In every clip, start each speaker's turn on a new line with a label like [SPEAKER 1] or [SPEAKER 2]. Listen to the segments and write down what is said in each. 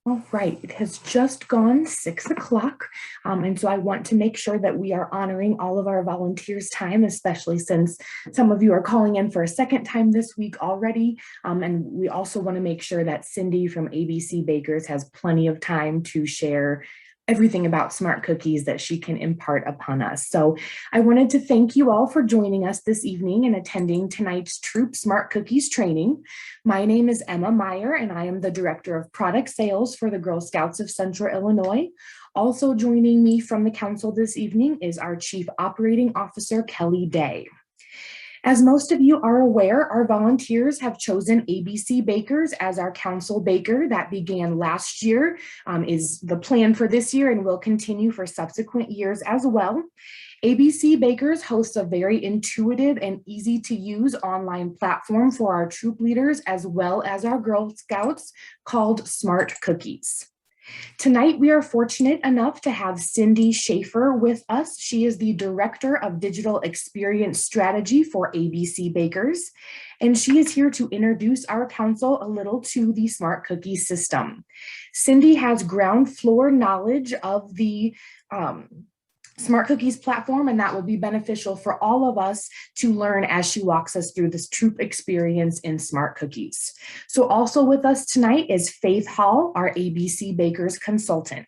[SPEAKER 1] All right, it has just gone 6 o'clock, and so I want to make sure that we are honoring all of our volunteers' time, especially since some of you are calling in for a second time this week already, and we also want to make sure that Cindy from ABC Bakers has plenty of time to share everything about smart cookies that she can impart upon us. So I wanted to thank you all for joining us this evening and attending tonight's Troop Smart Cookies training. My name is Emma Meyer, and I am the Director of Product Sales for the Girl Scouts of Central Illinois. Also joining me from the council this evening is our Chief Operating Officer, Kelly Day. As most of you are aware, our volunteers have chosen ABC Bakers as our council baker. That began last year, is the plan for this year, and will continue for subsequent years as well. ABC Bakers hosts a very intuitive and easy to use online platform for our troop leaders as well as our Girl Scouts called Smart Cookies. Tonight, we are fortunate enough to have Cindy Schaefer with us. She is the Director of Digital Experience Strategy for ABC Bakers, and she is here to introduce our council a little to the Smart Cookie system. Cindy has ground floor knowledge of the Smart Cookies platform, and that will be beneficial for all of us to learn as she walks us through this troop experience in Smart Cookies. So also with us tonight is Faith Hall, our ABC Bakers consultant.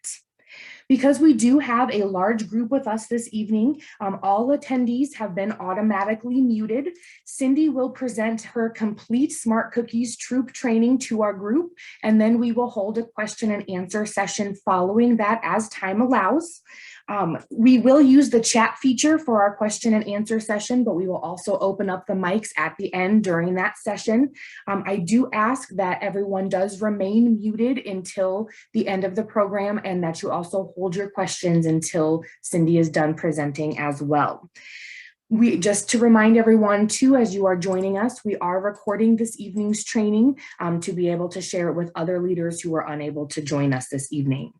[SPEAKER 1] Because we do have a large group with us this evening, all attendees have been automatically muted. Cindy will present her complete Smart Cookies troop training to our group, and then we will hold a question and answer session following that as time allows. We will use the chat feature for our question and answer session, but we will also open up the mics at the end during that session. I do ask that everyone does remain muted until the end of the program, and that you also hold your questions until Cindy is done presenting as well. Just to remind everyone too, as you are joining us, we are recording this evening's training to be able to share it with other leaders who are unable to join us this evening.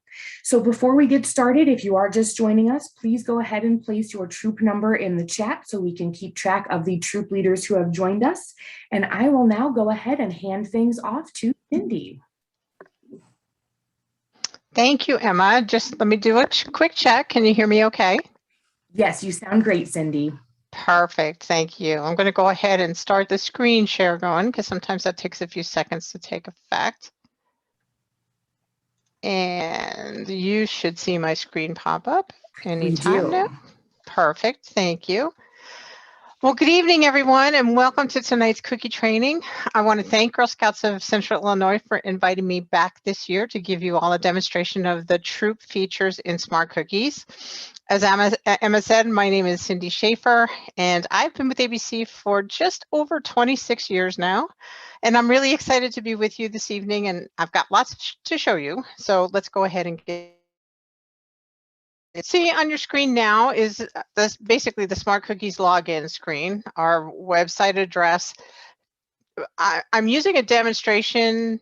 [SPEAKER 1] So before we get started, if you are just joining us, please go ahead and place your troop number in the chat so we can keep track of the troop leaders who have joined us. And I will now go ahead and hand things off to Cindy.
[SPEAKER 2] Thank you, Emma. Just let me do a quick check. Can you hear me okay?
[SPEAKER 1] Yes, you sound great, Cindy.
[SPEAKER 2] Perfect, thank you. I'm going to go ahead and start the screen share going because sometimes that takes a few seconds to take effect. And you should see my screen pop up anytime now. Perfect, thank you. Well, good evening, everyone, and welcome to tonight's cookie training. I want to thank Girl Scouts of Central Illinois for inviting me back this year to give you all a demonstration of the troop features in Smart Cookies. As Emma said, my name is Cindy Schaefer, and I've been with ABC for just over 26 years now. And I'm really excited to be with you this evening, and I've got lots to show you. So let's go ahead and get see on your screen now is basically the Smart Cookies login screen, our website address. I'm using a demonstration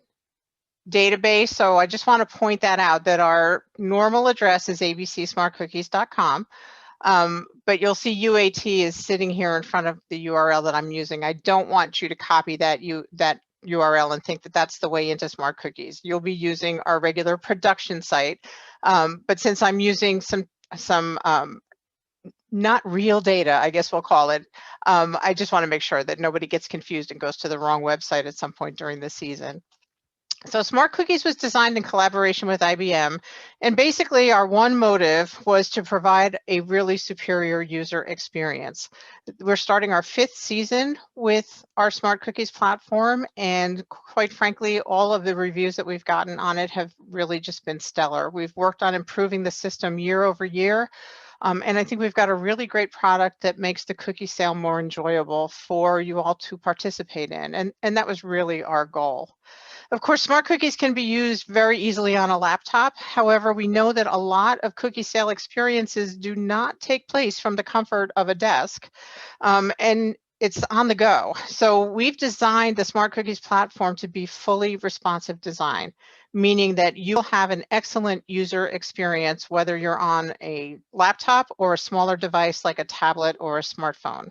[SPEAKER 2] database, so I just want to point that out, that our normal address is abcsmartcookies.com, but you'll see UAT is sitting here in front of the URL that I'm using. I don't want you to copy that URL and think that that's the way into Smart Cookies. You'll be using our regular production site, but since I'm using some not real data, I guess we'll call it, I just want to make sure that nobody gets confused and goes to the wrong website at some point during the season. So Smart Cookies was designed in collaboration with IBM, and basically our one motive was to provide a really superior user experience. We're starting our 5th season with our Smart Cookies platform, and quite frankly, all of the reviews that we've gotten on it have really just been stellar. We've worked on improving the system year over year, and I think we've got a really great product that makes the cookie sale more enjoyable for you all to participate in, and that was really our goal. Of course, Smart Cookies can be used very easily on a laptop. However, we know that a lot of cookie sale experiences do not take place from the comfort of a desk, and it's on the go. So we've designed the Smart Cookies platform to be fully responsive design, meaning that you'll have an excellent user experience whether you're on a laptop or a smaller device like a tablet or a smartphone.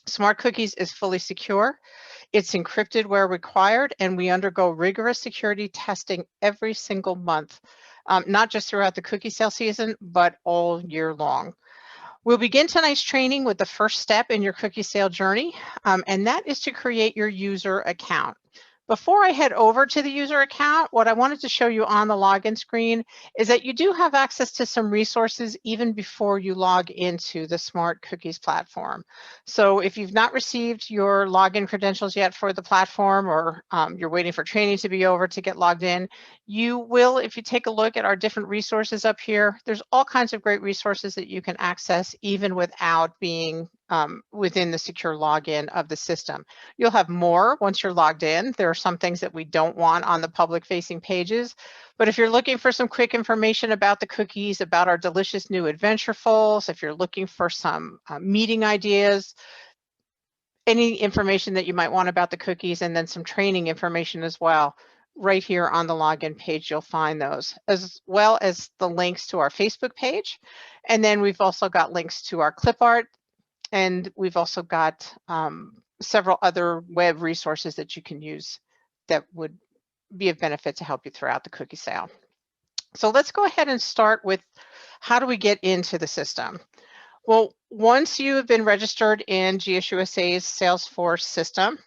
[SPEAKER 2] Smart Cookies is fully secure. It's encrypted where required, and we undergo rigorous security testing every single month, not just throughout the cookie sale season, but all year long. We'll begin tonight's training with the first step in your cookie sale journey, and that is to create your user account. Before I head over to the user account, what I wanted to show you on the login screen is that you do have access to some resources even before you log into the Smart Cookies platform. So if you've not received your login credentials yet for the platform, or you're waiting for training to be over to get logged in, you will, if you take a look at our different resources up here, there's all kinds of great resources that you can access even without being within the secure login of the system. You'll have more once you're logged in. There are some things that we don't want on the public facing pages, but if you're looking for some quick information about the cookies, about our delicious new adventurefuls, if you're looking for some meeting ideas, any information that you might want about the cookies, and then some training information as well, right here on the login page, you'll find those, as well as the links to our Facebook page. And then we've also got links to our clip art, and we've also got several other web resources that you can use that would be of benefit to help you throughout the cookie sale. So let's go ahead and start with how do we get into the system? Well, once you have been registered in GSUSA's Salesforce system,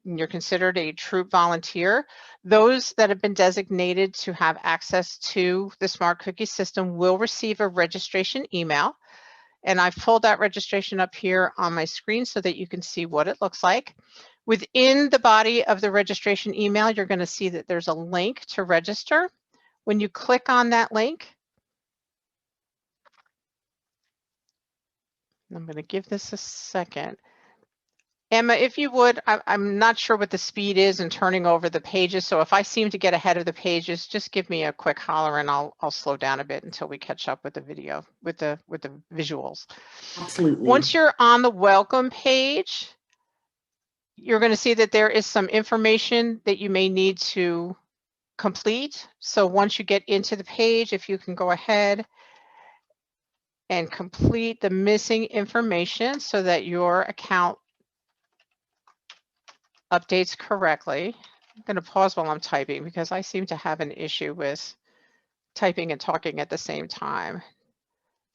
[SPEAKER 2] you're considered a troop volunteer. Those that have been designated to have access to the Smart Cookie system will receive a registration email. And I've pulled that registration up here on my screen so that you can see what it looks like. Within the body of the registration email, you're going to see that there's a link to register. When you click on that link, I'm going to give this a second. Emma, if you would, I'm not sure what the speed is in turning over the pages, so if I seem to get ahead of the pages, just give me a quick holler and I'll slow down a bit until we catch up with the video, with the visuals.
[SPEAKER 1] Absolutely.
[SPEAKER 2] Once you're on the welcome page, you're going to see that there is some information that you may need to complete. So once you get into the page, if you can go ahead and complete the missing information so that your account updates correctly. I'm going to pause while I'm typing because I seem to have an issue with typing and talking at the same time.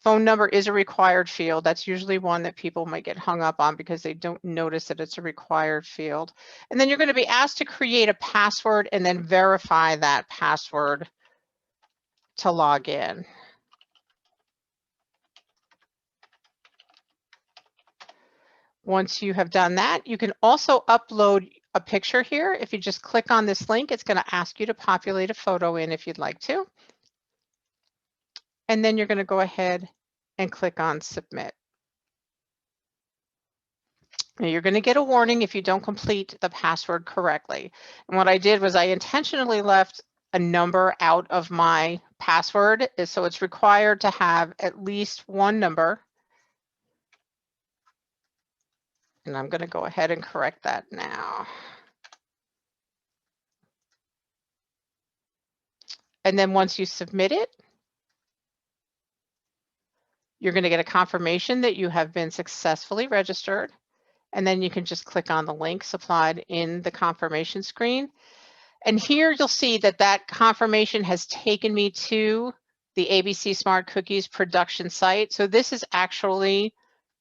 [SPEAKER 2] Phone number is a required field. That's usually one that people might get hung up on because they don't notice that it's a required field. And then you're going to be asked to create a password and then verify that password to log in. Once you have done that, you can also upload a picture here. If you just click on this link, it's going to ask you to populate a photo in if you'd like to. And then you're going to go ahead and click on submit. Now you're going to get a warning if you don't complete the password correctly. And what I did was I intentionally left a number out of my password, so it's required to have at least one number. And I'm going to go ahead and correct that now. And then once you submit it, you're going to get a confirmation that you have been successfully registered. And then you can just click on the link supplied in the confirmation screen. And here you'll see that that confirmation has taken me to the ABC Smart Cookies production site. So this is actually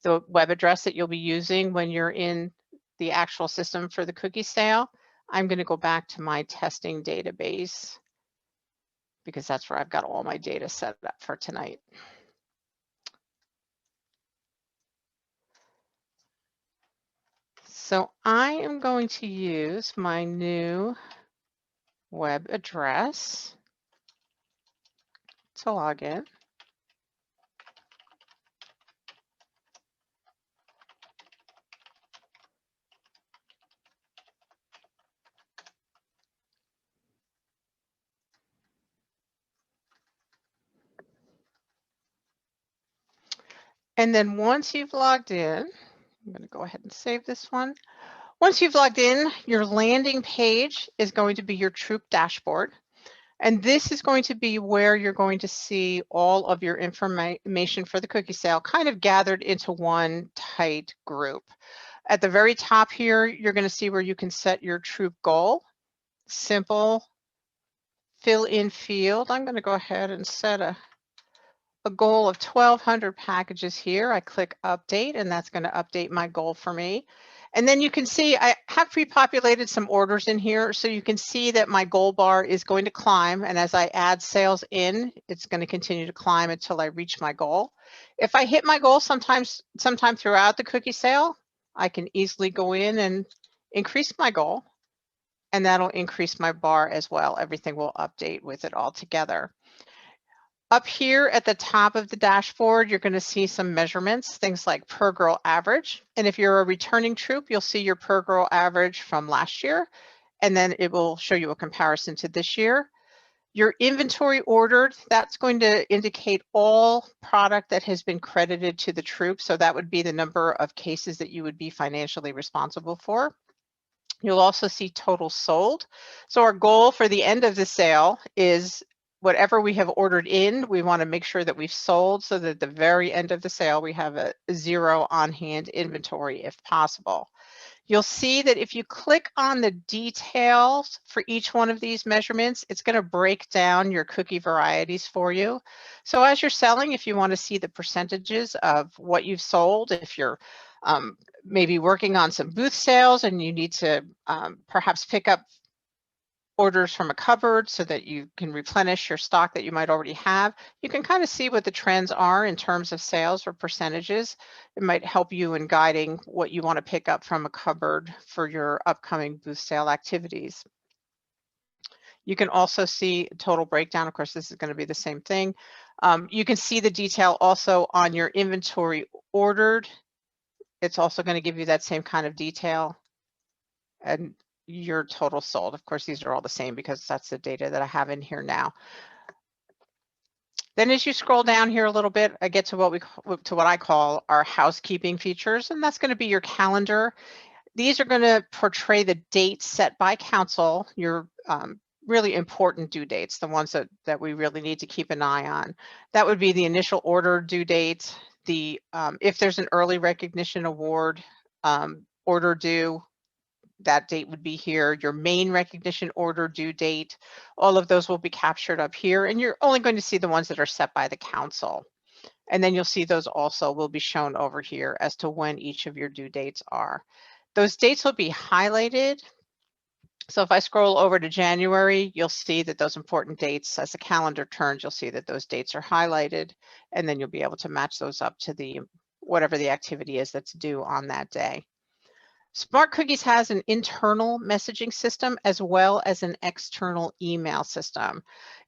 [SPEAKER 2] the web address that you'll be using when you're in the actual system for the cookie sale. I'm going to go back to my testing database because that's where I've got all my data set up for tonight. So I am going to use my new web address to log in. And then once you've logged in, I'm going to go ahead and save this one. Once you've logged in, your landing page is going to be your troop dashboard. And this is going to be where you're going to see all of your information for the cookie sale kind of gathered into one tight group. At the very top here, you're going to see where you can set your troop goal. Simple fill in field. I'm going to go ahead and set a goal of 1,200 packages here. I click update, and that's going to update my goal for me. And then you can see I have pre-populated some orders in here, so you can see that my goal bar is going to climb, and as I add sales in, it's going to continue to climb until I reach my goal. If I hit my goal sometime throughout the cookie sale, I can easily go in and increase my goal, and that'll increase my bar as well. Everything will update with it all together. Up here at the top of the dashboard, you're going to see some measurements, things like per girl average. And if you're a returning troop, you'll see your per girl average from last year, and then it will show you a comparison to this year. Your inventory ordered, that's going to indicate all product that has been credited to the troop. So that would be the number of cases that you would be financially responsible for. You'll also see total sold. So our goal for the end of the sale is whatever we have ordered in, we want to make sure that we've sold so that at the very end of the sale, we have a zero on-hand inventory if possible. You'll see that if you click on the details for each one of these measurements, it's going to break down your cookie varieties for you. So as you're selling, if you want to see the percentages of what you've sold, if you're maybe working on some booth sales and you need to perhaps pick up orders from a cupboard so that you can replenish your stock that you might already have, you can kind of see what the trends are in terms of sales or percentages. It might help you in guiding what you want to pick up from a cupboard for your upcoming booth sale activities. You can also see total breakdown. Of course, this is going to be the same thing. You can see the detail also on your inventory ordered. It's also going to give you that same kind of detail. And your total sold. Of course, these are all the same because that's the data that I have in here now. Then as you scroll down here a little bit, I get to what I call our housekeeping features, and that's going to be your calendar. These are going to portray the dates set by council, your really important due dates, the ones that we really need to keep an eye on. That would be the initial order due date, the if there's an early recognition award order due, that date would be here, your main recognition order due date. All of those will be captured up here, and you're only going to see the ones that are set by the council. And then you'll see those also will be shown over here as to when each of your due dates are. Those dates will be highlighted. So if I scroll over to January, you'll see that those important dates, as the calendar turns, you'll see that those dates are highlighted, and then you'll be able to match those up to the whatever the activity is that's due on that day. Smart Cookies has an internal messaging system as well as an external email system.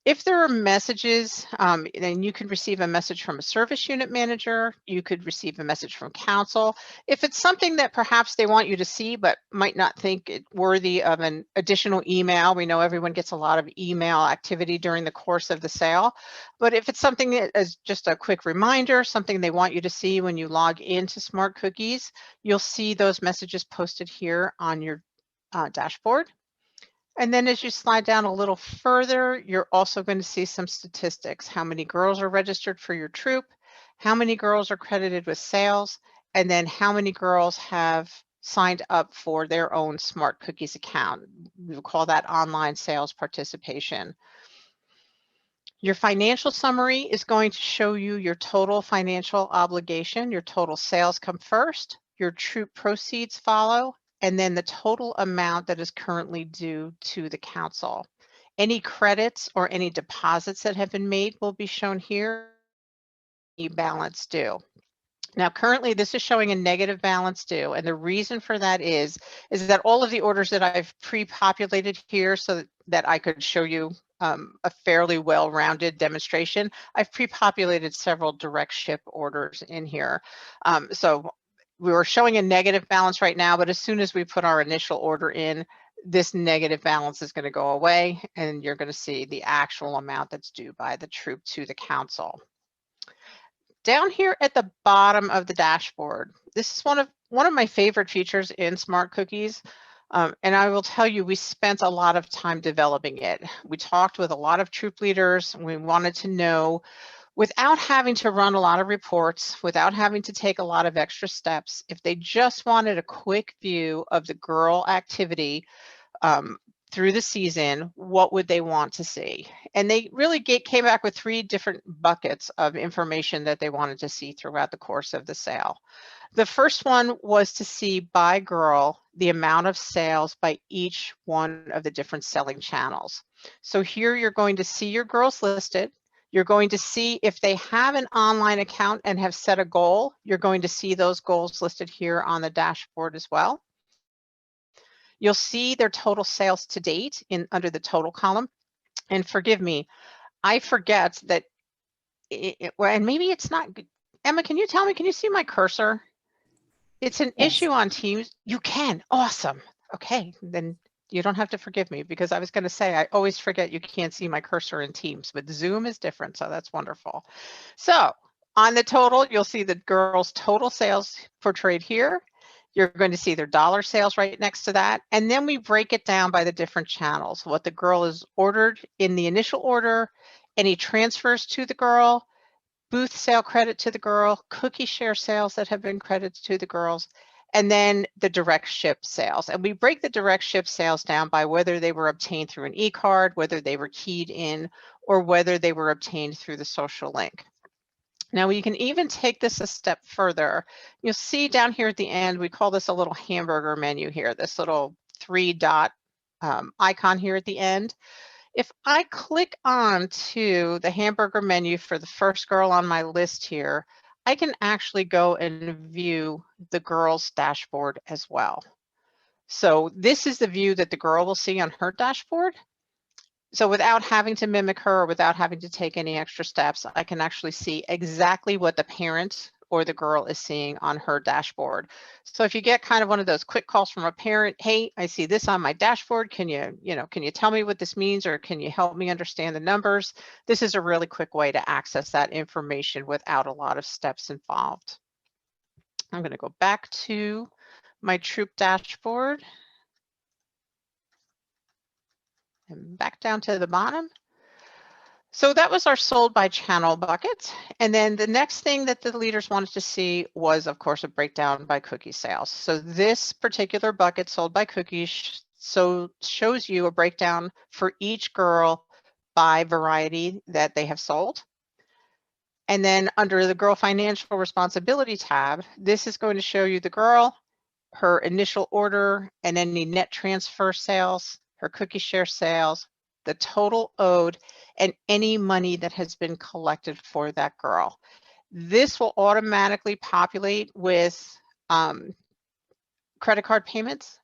[SPEAKER 2] If there are messages, then you could receive a message from a service unit manager, you could receive a message from council. If it's something that perhaps they want you to see but might not think it worthy of an additional email, we know everyone gets a lot of email activity during the course of the sale, but if it's something that is just a quick reminder, something they want you to see when you log into Smart Cookies, you'll see those messages posted here on your dashboard. And then as you slide down a little further, you're also going to see some statistics. How many girls are registered for your troop, how many girls are credited with sales, and then how many girls have signed up for their own Smart Cookies account. We call that online sales participation. Your financial summary is going to show you your total financial obligation. Your total sales come first, your troop proceeds follow, and then the total amount that is currently due to the council. Any credits or any deposits that have been made will be shown here. Balance due. Now, currently, this is showing a negative balance due, and the reason for that is that all of the orders that I've pre-populated here so that I could show you a fairly well-rounded demonstration, I've pre-populated several direct ship orders in here. So we were showing a negative balance right now, but as soon as we put our initial order in, this negative balance is going to go away, and you're going to see the actual amount that's due by the troop to the council. Down here at the bottom of the dashboard, this is one of my favorite features in Smart Cookies. And I will tell you, we spent a lot of time developing it. We talked with a lot of troop leaders, and we wanted to know without having to run a lot of reports, without having to take a lot of extra steps. If they just wanted a quick view of the girl activity through the season, what would they want to see? And they really came back with 3 different buckets of information that they wanted to see throughout the course of the sale. The first one was to see by girl the amount of sales by each one of the different selling channels. So here you're going to see your girls listed. You're going to see if they have an online account and have set a goal. You're going to see those goals listed here on the dashboard as well. You'll see their total sales to date under the total column. And forgive me, I forget that, and maybe it's not good. Emma, can you tell me, can you see my cursor? It's an
[SPEAKER 1] Yes.
[SPEAKER 2] issue on Teams. You can. Awesome. Okay, then you don't have to forgive me, because I was going to say I always forget you can't see my cursor in Teams, but Zoom is different, so that's wonderful. So on the total, you'll see the girls' total sales portrayed here. You're going to see their dollar sales right next to that. And then we break it down by the different channels, what the girl has ordered in the initial order, any transfers to the girl, booth sale credit to the girl, cookie share sales that have been credited to the girls, and then the direct ship sales. And we break the direct ship sales down by whether they were obtained through an e-card, whether they were keyed in, or whether they were obtained through the social link. Now we can even take this a step further. You'll see down here at the end, we call this a little hamburger menu here, this little 3-dot icon here at the end. If I click on to the hamburger menu for the first girl on my list here, I can actually go and view the girl's dashboard as well. So this is the view that the girl will see on her dashboard. So without having to mimic her, or without having to take any extra steps, I can actually see exactly what the parent or the girl is seeing on her dashboard. So if you get kind of one of those quick calls from a parent, hey, I see this on my dashboard. Can you tell me what this means, or can you help me understand the numbers? This is a really quick way to access that information without a lot of steps involved. I'm going to go back to my troop dashboard and back down to the bottom. So that was our sold by channel bucket. And then the next thing that the leaders wanted to see was, of course, a breakdown by cookie sales. So this particular bucket, sold by cookies, shows you a breakdown for each girl by variety that they have sold. And then under the girl financial responsibility tab, this is going to show you the girl, her initial order, and any net transfer sales, her cookie share sales, the total owed, and any money that has been collected for that girl. This will automatically populate with credit card payments.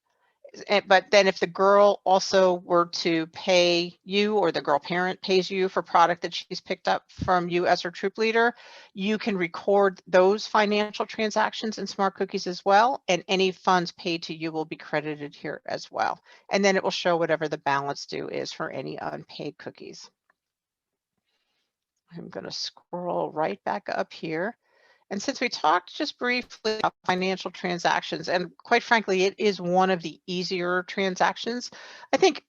[SPEAKER 2] But then if the girl also were to pay you, or the girl parent pays you for product that she's picked up from you as her troop leader, you can record those financial transactions in Smart Cookies as well, and any funds paid to you will be credited here as well. And then it will show whatever the balance due is for any unpaid cookies. I'm going to scroll right back up here. And since we talked just briefly about financial transactions, and quite frankly, it is one of the easier transactions, I think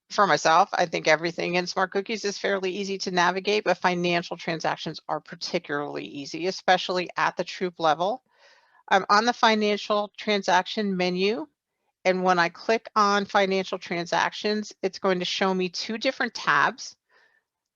[SPEAKER 2] for myself, I think everything in Smart Cookies is fairly easy to navigate, but financial transactions are particularly easy, especially at the troop level. I'm on the financial transaction menu, and when I click on financial transactions, it's going to show me 2 different tabs.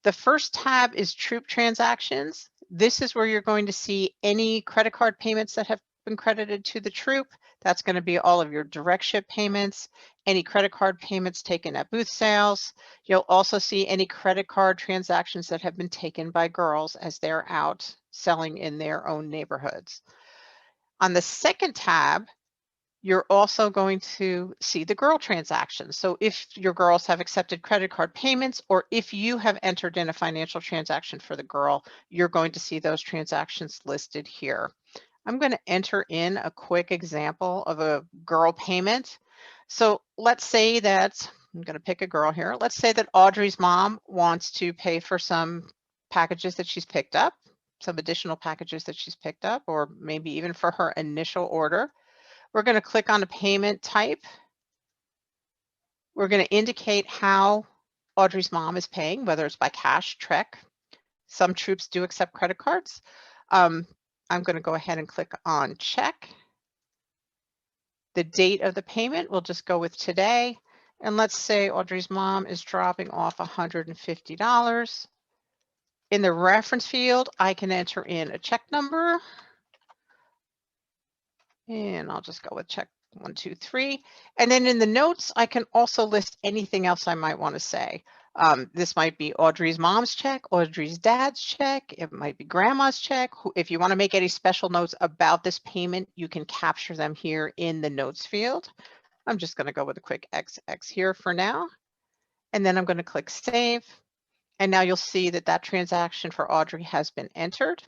[SPEAKER 2] The first tab is troop transactions. This is where you're going to see any credit card payments that have been credited to the troop. That's going to be all of your direct ship payments, any credit card payments taken at booth sales. You'll also see any credit card transactions that have been taken by girls as they're out selling in their own neighborhoods. On the second tab, you're also going to see the girl transactions. So if your girls have accepted credit card payments, or if you have entered in a financial transaction for the girl, you're going to see those transactions listed here. I'm going to enter in a quick example of a girl payment. So let's say that, I'm going to pick a girl here. Let's say that Audrey's mom wants to pay for some packages that she's picked up, some additional packages that she's picked up, or maybe even for her initial order. We're going to click on a payment type. We're going to indicate how Audrey's mom is paying, whether it's by cash, check, Some troops do accept credit cards. I'm going to go ahead and click on check. The date of the payment, we'll just go with today. And let's say Audrey's mom is dropping off $150. In the reference field, I can enter in a check number. And I'll just go with check 123. And then in the notes, I can also list anything else I might want to say. This might be Audrey's mom's check, Audrey's dad's check, it might be grandma's check. If you want to make any special notes about this payment, you can capture them here in the notes field. I'm just going to go with a quick XX here for now. And then I'm going to click save. And now you'll see that that transaction for Audrey has been entered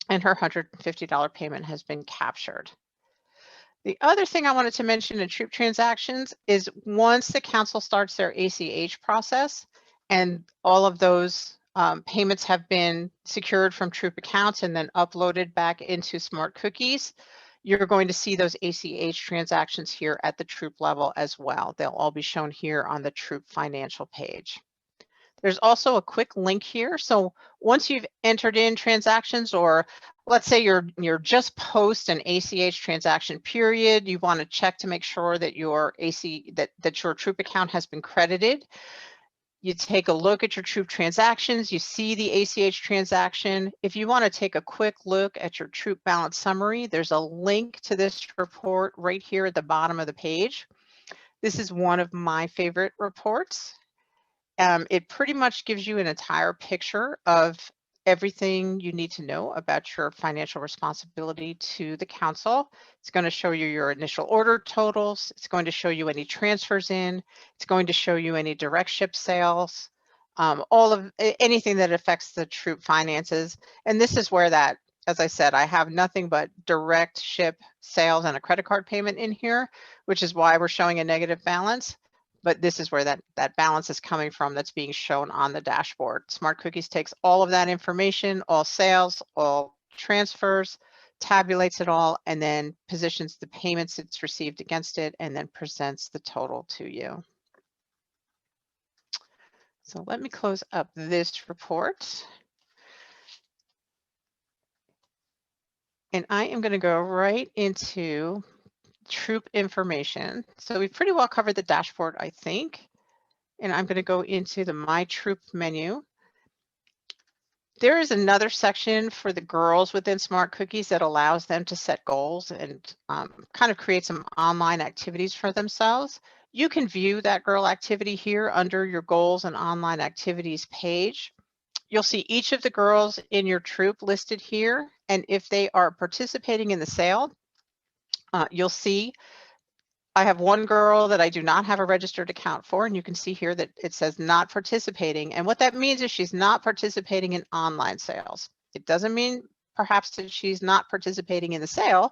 [SPEAKER 2] and her $150 payment has been captured. The other thing I wanted to mention in troop transactions is once the council starts their ACH process and all of those payments have been secured from troop accounts and then uploaded back into Smart Cookies, you're going to see those ACH transactions here at the troop level as well. They'll all be shown here on the troop financial page. There's also a quick link here. So once you've entered in transactions, or let's say you're just post an ACH transaction period, you want to check to make sure that your that your troop account has been credited. You take a look at your troop transactions, you see the ACH transaction. If you want to take a quick look at your troop balance summary, there's a link to this report right here at the bottom of the page. This is one of my favorite reports. It pretty much gives you an entire picture of everything you need to know about your financial responsibility to the council. It's going to show you your initial order totals. It's going to show you any transfers in. It's going to show you any direct ship sales, all of anything that affects the troop finances. And this is where that, as I said, I have nothing but direct ship sales and a credit card payment in here, which is why we're showing a negative balance. But this is where that balance is coming from that's being shown on the dashboard. Smart Cookies takes all of that information, all sales, all transfers, tabulates it all, and then positions the payments it's received against it, and then presents the total to you. So let me close up this report. And I am going to go right into troop information. So we've pretty well covered the dashboard, I think. And I'm going to go into the My Troop menu. There is another section for the girls within Smart Cookies that allows them to set goals and kind of create some online activities for themselves. You can view that girl activity here under your goals and online activities page. You'll see each of the girls in your troop listed here. And if they are participating in the sale, you'll see I have one girl that I do not have a registered account for, and you can see here that it says not participating. And what that means is she's not participating in online sales. It doesn't mean perhaps that she's not participating in the sale.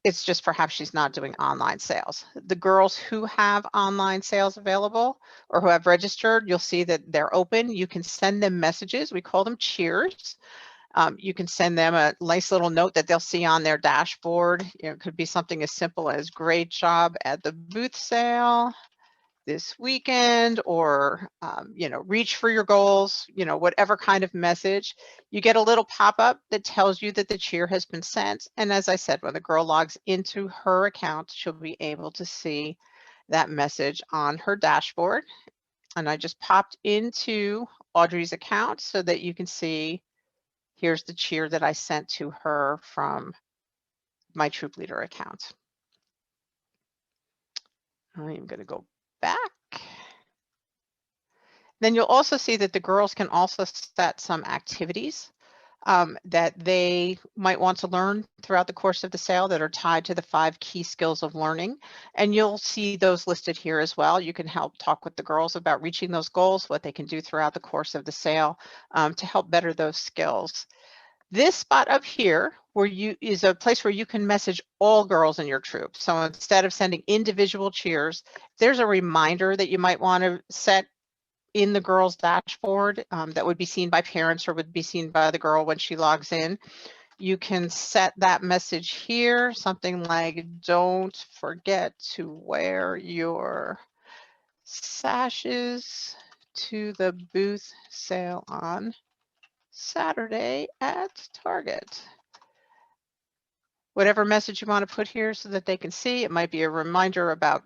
[SPEAKER 2] It's just perhaps she's not doing online sales. The girls who have online sales available or who have registered, you'll see that they're open. You can send them messages. We call them cheers. You can send them a nice little note that they'll see on their dashboard. It could be something as simple as great job at the booth sale this weekend, or reach for your goals, whatever kind of message. You get a little pop-up that tells you that the cheer has been sent. And as I said, when the girl logs into her account, she'll be able to see that message on her dashboard. And I just popped into Audrey's account so that you can see here's the cheer that I sent to her from my troop leader account. I'm going to go back. Then you'll also see that the girls can also set some activities that they might want to learn throughout the course of the sale that are tied to the 5 key skills of learning. And you'll see those listed here as well. You can help talk with the girls about reaching those goals, what they can do throughout the course of the sale to help better those skills. This spot up here is a place where you can message all girls in your troop. So instead of sending individual cheers, there's a reminder that you might want to set in the girl's dashboard that would be seen by parents or would be seen by the girl when she logs in. You can set that message here, something like, don't forget to wear your sashes to the booth sale on Saturday at Target. Whatever message you want to put here so that they can see. It might be a reminder about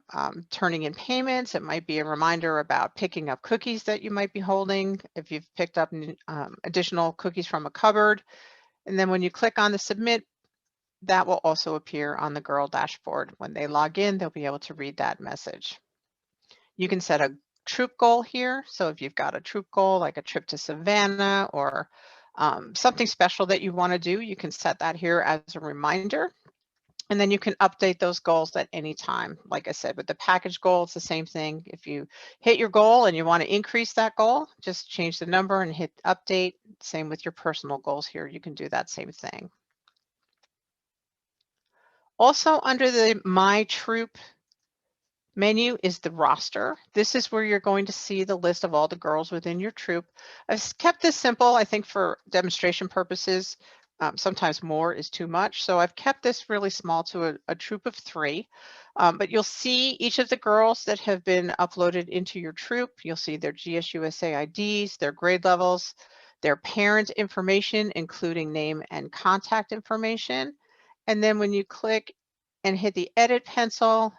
[SPEAKER 2] turning in payments. It might be a reminder about picking up cookies that you might be holding if you've picked up additional cookies from a cupboard. And then when you click on the submit, that will also appear on the girl dashboard. When they log in, they'll be able to read that message. You can set a troop goal here. So if you've got a troop goal, like a trip to Savannah or something special that you want to do, you can set that here as a reminder. And then you can update those goals at any time. Like I said, with the package goal, it's the same thing. If you hit your goal and you want to increase that goal, just change the number and hit update. Same with your personal goals here. You can do that same thing. Also under the My Troop menu is the roster. This is where you're going to see the list of all the girls within your troop. I've kept this simple, I think, for demonstration purposes. Sometimes more is too much. So I've kept this really small to a troop of 3. But you'll see each of the girls that have been uploaded into your troop. You'll see their GSUSA IDs, their grade levels, their parent information, including name and contact information. And then when you click and hit the edit pencil,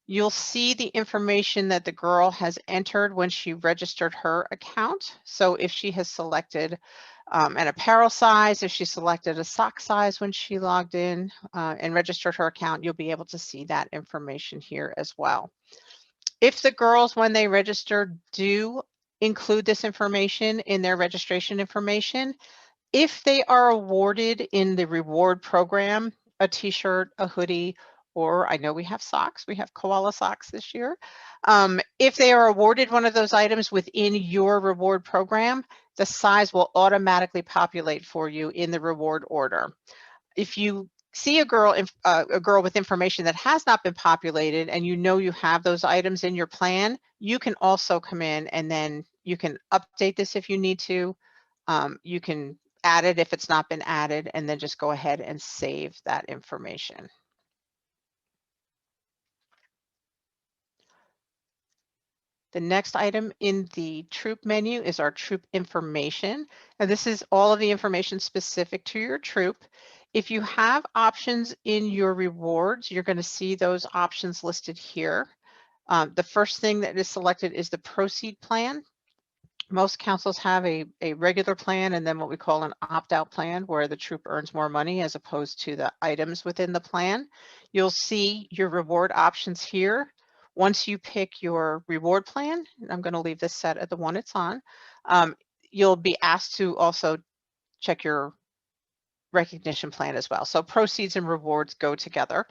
[SPEAKER 2] you'll see the information that the girl has entered when she registered her account. So if she has selected an apparel size, if she selected a sock size when she logged in and registered her account, you'll be able to see that information here as well. If the girls, when they register, do include this information in their registration information, if they are awarded in the reward program, a t-shirt, a hoodie, or I know we have socks, we have koala socks this year. If they are awarded one of those items within your reward program, the size will automatically populate for you in the reward order. If you see a girl with information that has not been populated and you know you have those items in your plan, you can also come in and then you can update this if you need to. You can add it if it's not been added, and then just go ahead and save that information. The next item in the troop menu is our troop information. And this is all of the information specific to your troop. If you have options in your rewards, you're going to see those options listed here. The first thing that is selected is the proceed plan. Most councils have a regular plan and then what we call an opt-out plan where the troop earns more money as opposed to the items within the plan. You'll see your reward options here. Once you pick your reward plan, and I'm going to leave this set at the one it's on, you'll be asked to also check your recognition plan as well. So proceeds and rewards go together.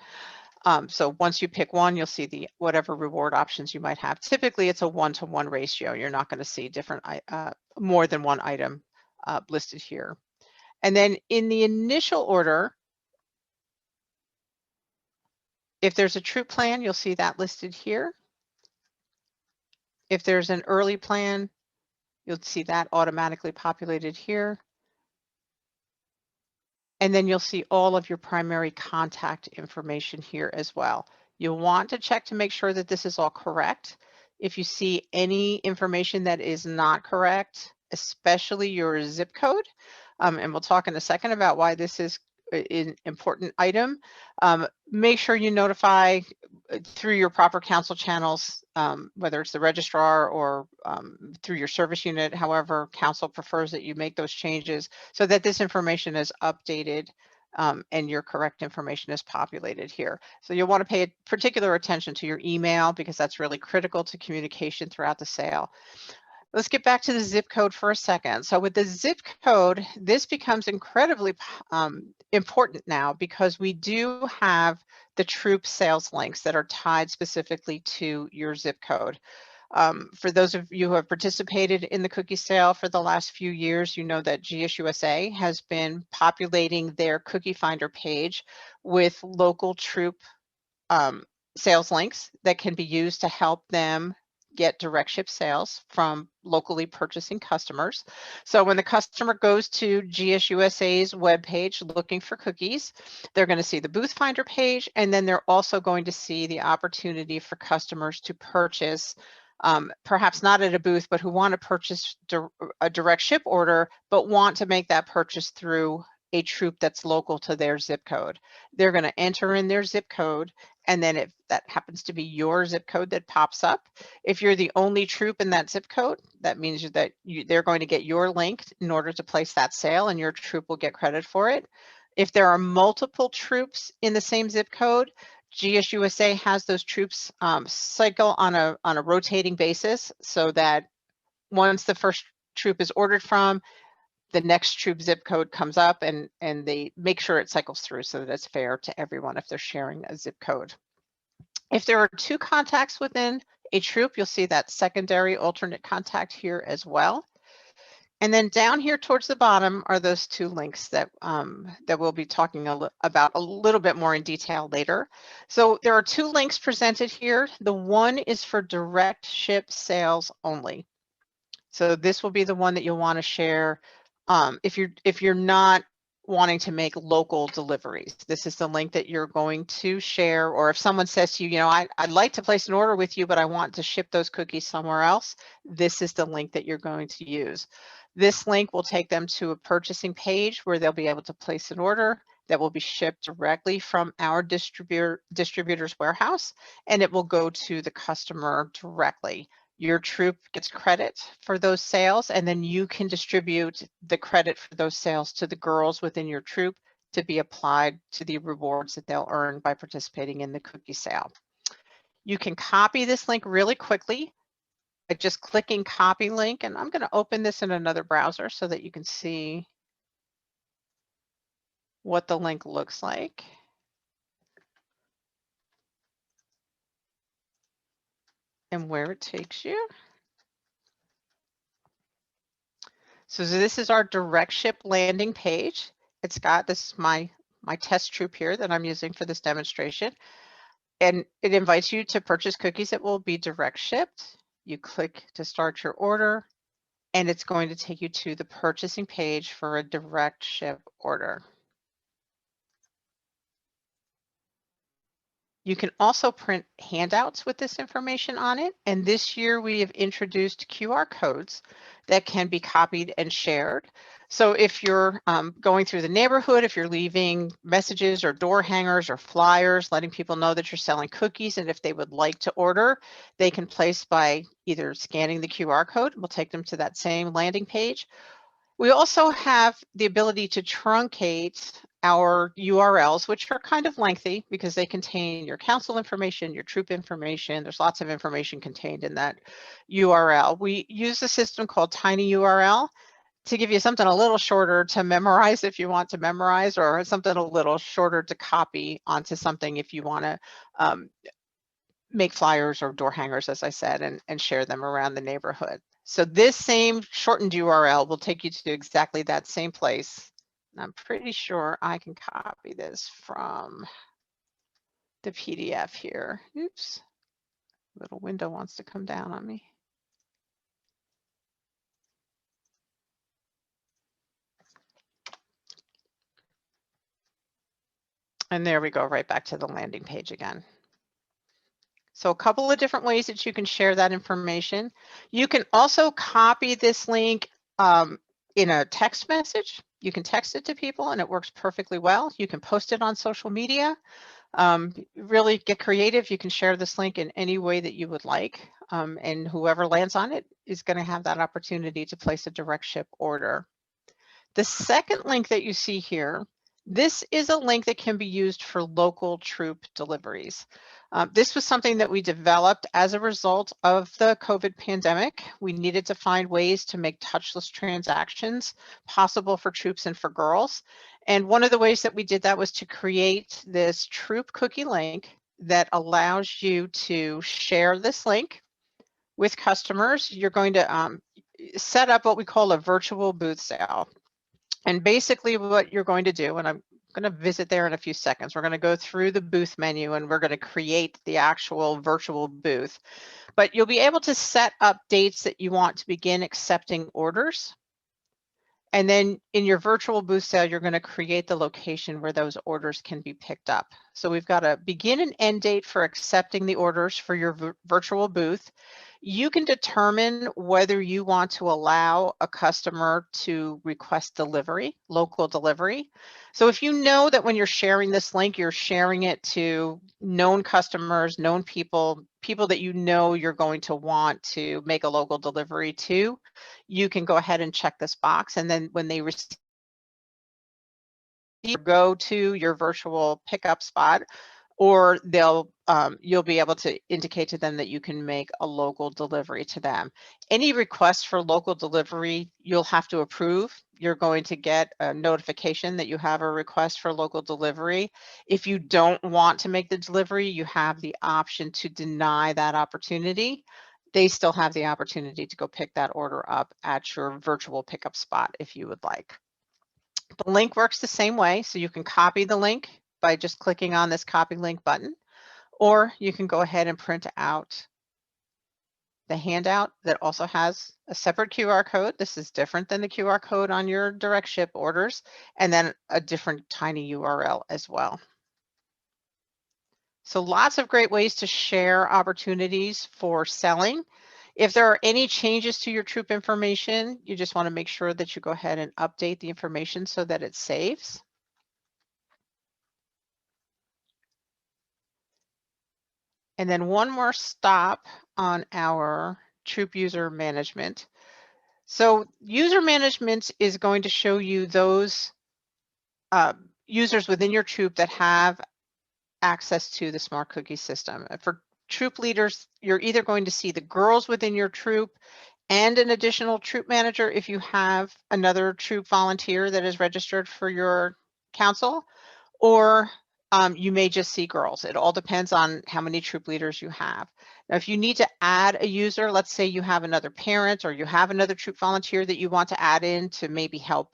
[SPEAKER 2] So once you pick one, you'll see the whatever reward options you might have. Typically, it's a 1-to-1 ratio. You're not going to see different more than one item listed here. And then in the initial order, if there's a troop plan, you'll see that listed here. If there's an early plan, you'll see that automatically populated here. And then you'll see all of your primary contact information here as well. You'll want to check to make sure that this is all correct. If you see any information that is not correct, especially your zip code, and we'll talk in a second about why this is an important item, make sure you notify through your proper council channels, whether it's the registrar or through your service unit, however council prefers that you make those changes so that this information is updated and your correct information is populated here. So you'll want to pay particular attention to your email because that's really critical to communication throughout the sale. Let's get back to the zip code for a second. So with the zip code, this becomes incredibly important now because we do have the troop sales links that are tied specifically to your zip code. For those of you who have participated in the cookie sale for the last few years, you know that GSUSA has been populating their cookie finder page with local troop sales links that can be used to help them get direct ship sales from locally purchasing customers. So when the customer goes to GSUSA's webpage looking for cookies, they're going to see the booth finder page, and then they're also going to see the opportunity for customers to purchase perhaps not at a booth, but who want to purchase a direct ship order, but want to make that purchase through a troop that's local to their zip code. They're going to enter in their zip code, and then if that happens to be your zip code that pops up, if you're the only troop in that zip code, that means that they're going to get your link in order to place that sale, and your troop will get credit for it. If there are multiple troops in the same zip code, GSUSA has those troops cycle on a rotating basis, so that once the first troop is ordered from, the next troop zip code comes up, and they make sure it cycles through so that it's fair to everyone if they're sharing a zip code. If there are 2 contacts within a troop, you'll see that secondary alternate contact here as well. And then down here towards the bottom are those 2 links that we'll be talking about a little bit more in detail later. So there are 2 links presented here. The one is for direct ship sales only. So this will be the one that you'll want to share if you're not wanting to make local deliveries. This is the link that you're going to share, or if someone says to you, I'd like to place an order with you, but I want to ship those cookies somewhere else, this is the link that you're going to use. This link will take them to a purchasing page where they'll be able to place an order that will be shipped directly from our distributor's warehouse, and it will go to the customer directly. Your troop gets credit for those sales, and then you can distribute the credit for those sales to the girls within your troop to be applied to the rewards that they'll earn by participating in the cookie sale. You can copy this link really quickly by just clicking copy link, and I'm going to open this in another browser so that you can see what the link looks like. And where it takes you. So this is our direct ship landing page. It's got, this is my test troop here that I'm using for this demonstration. And it invites you to purchase cookies that will be direct shipped. You click to start your order, and it's going to take you to the purchasing page for a direct ship order. You can also print handouts with this information on it. And this year we have introduced QR codes that can be copied and shared. So if you're going through the neighborhood, if you're leaving messages or door hangers or flyers, letting people know that you're selling cookies, and if they would like to order, they can place by either scanning the QR code, we'll take them to that same landing page. We also have the ability to truncate our URLs, which are kind of lengthy because they contain your council information, your troop information. There's lots of information contained in that URL. We use a system called tinyURL to give you something a little shorter to memorize if you want to memorize, or something a little shorter to copy onto something if you want to make flyers or door hangers, as I said, and share them around the neighborhood. So this same shortened URL will take you to exactly that same place. And I'm pretty sure I can copy this from the PDF here. Oops, little window wants to come down on me. And there we go, right back to the landing page again. So a couple of different ways that you can share that information. You can also copy this link in a text message. You can text it to people and it works perfectly well. You can post it on social media. Really get creative. You can share this link in any way that you would like. And whoever lands on it is going to have that opportunity to place a direct ship order. The second link that you see here, this is a link that can be used for local troop deliveries. This was something that we developed as a result of the COVID pandemic. We needed to find ways to make touchless transactions possible for troops and for girls. And one of the ways that we did that was to create this troop cookie link that allows you to share this link with customers. You're going to set up what we call a virtual booth sale. And basically what you're going to do, and I'm going to visit there in a few seconds, we're going to go through the booth menu and we're going to create the actual virtual booth. But you'll be able to set up dates that you want to begin accepting orders. And then in your virtual booth sale, you're going to create the location where those orders can be picked up. So we've got a begin and end date for accepting the orders for your virtual booth. You can determine whether you want to allow a customer to request delivery, local delivery. So if you know that when you're sharing this link, you're sharing it to known customers, known people, people that you know you're going to want to make a local delivery to, you can go ahead and check this box. And then when they receive, go to your virtual pickup spot, or you'll be able to indicate to them that you can make a local delivery to them. Any requests for local delivery, you'll have to approve. You're going to get a notification that you have a request for local delivery. If you don't want to make the delivery, you have the option to deny that opportunity. They still have the opportunity to go pick that order up at your virtual pickup spot if you would like. The link works the same way, so you can copy the link by just clicking on this copy link button, or you can go ahead and print out the handout that also has a separate QR code. This is different than the QR code on your direct ship orders, and then a different tiny URL as well. So lots of great ways to share opportunities for selling. If there are any changes to your troop information, you just want to make sure that you go ahead and update the information so that it saves. And then one more stop on our troop user management. So user management is going to show you those users within your troop that have access to the smart cookie system. For troop leaders, you're either going to see the girls within your troop and an additional troop manager if you have another troop volunteer that is registered for your council, or you may just see girls. It all depends on how many troop leaders you have. Now, if you need to add a user, let's say you have another parent or you have another troop volunteer that you want to add in to maybe help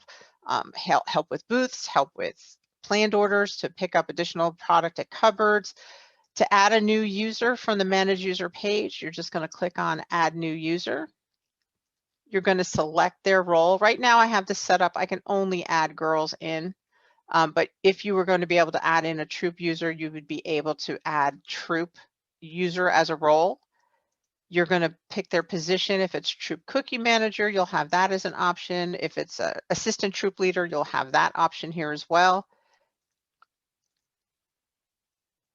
[SPEAKER 2] with booths, help with planned orders, to pick up additional product at cupboards. To add a new user from the Manage User page, you're just going to click on Add New User. You're going to select their role. Right now I have this set up, I can only add girls in. But if you were going to be able to add in a troop user, you would be able to add troop user as a role. You're going to pick their position. If it's troop cookie manager, you'll have that as an option. If it's a assistant troop leader, you'll have that option here as well.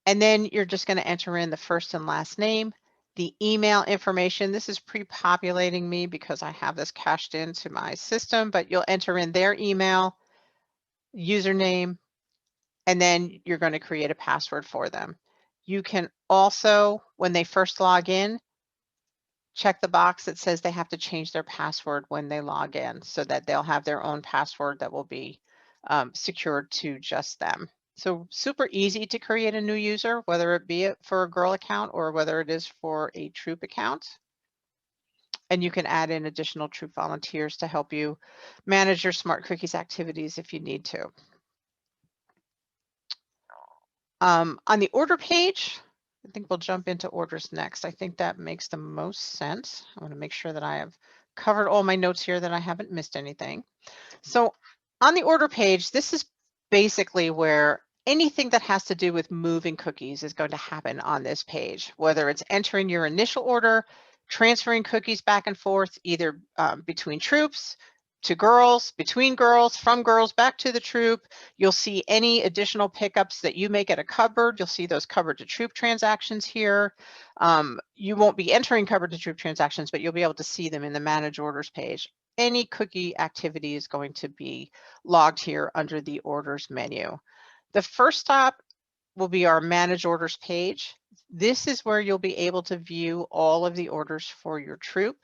[SPEAKER 2] And then you're just going to enter in the first and last name, the email information. This is pre-populating me because I have this cached into my system, but you'll enter in their email, username, and then you're going to create a password for them. You can also, when they first log in, check the box that says they have to change their password when they log in so that they'll have their own password that will be secured to just them. So super easy to create a new user, whether it be for a girl account or whether it is for a troop account. And you can add in additional troop volunteers to help you manage your Smart Cookies activities if you need to. On the order page, I think we'll jump into orders next. I think that makes the most sense. I want to make sure that I have covered all my notes here, that I haven't missed anything. So on the order page, this is basically where anything that has to do with moving cookies is going to happen on this page, whether it's entering your initial order, transferring cookies back and forth, either between troops, to girls, between girls, from girls back to the troop. You'll see any additional pickups that you make at a cupboard. You'll see those cupboard to troop transactions here. You won't be entering cupboard to troop transactions, but you'll be able to see them in the Manage Orders page. Any cookie activity is going to be logged here under the Orders menu. The first stop will be our Manage Orders page. This is where you'll be able to view all of the orders for your troop.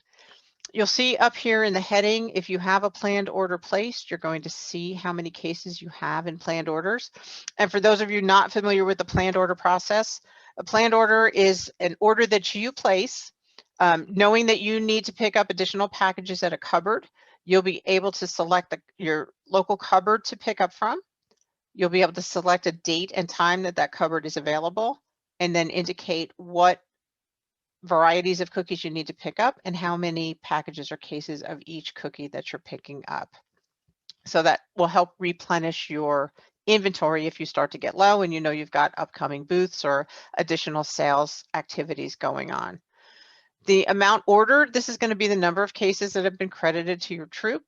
[SPEAKER 2] You'll see up here in the heading, if you have a planned order placed, you're going to see how many cases you have in planned orders. And for those of you not familiar with the planned order process, a planned order is an order that you place, knowing that you need to pick up additional packages at a cupboard. You'll be able to select your local cupboard to pick up from. You'll be able to select a date and time that that cupboard is available, and then indicate what varieties of cookies you need to pick up and how many packages or cases of each cookie that you're picking up. So that will help replenish your inventory if you start to get low and you know you've got upcoming booths or additional sales activities going on. The amount ordered, this is going to be the number of cases that have been credited to your troop.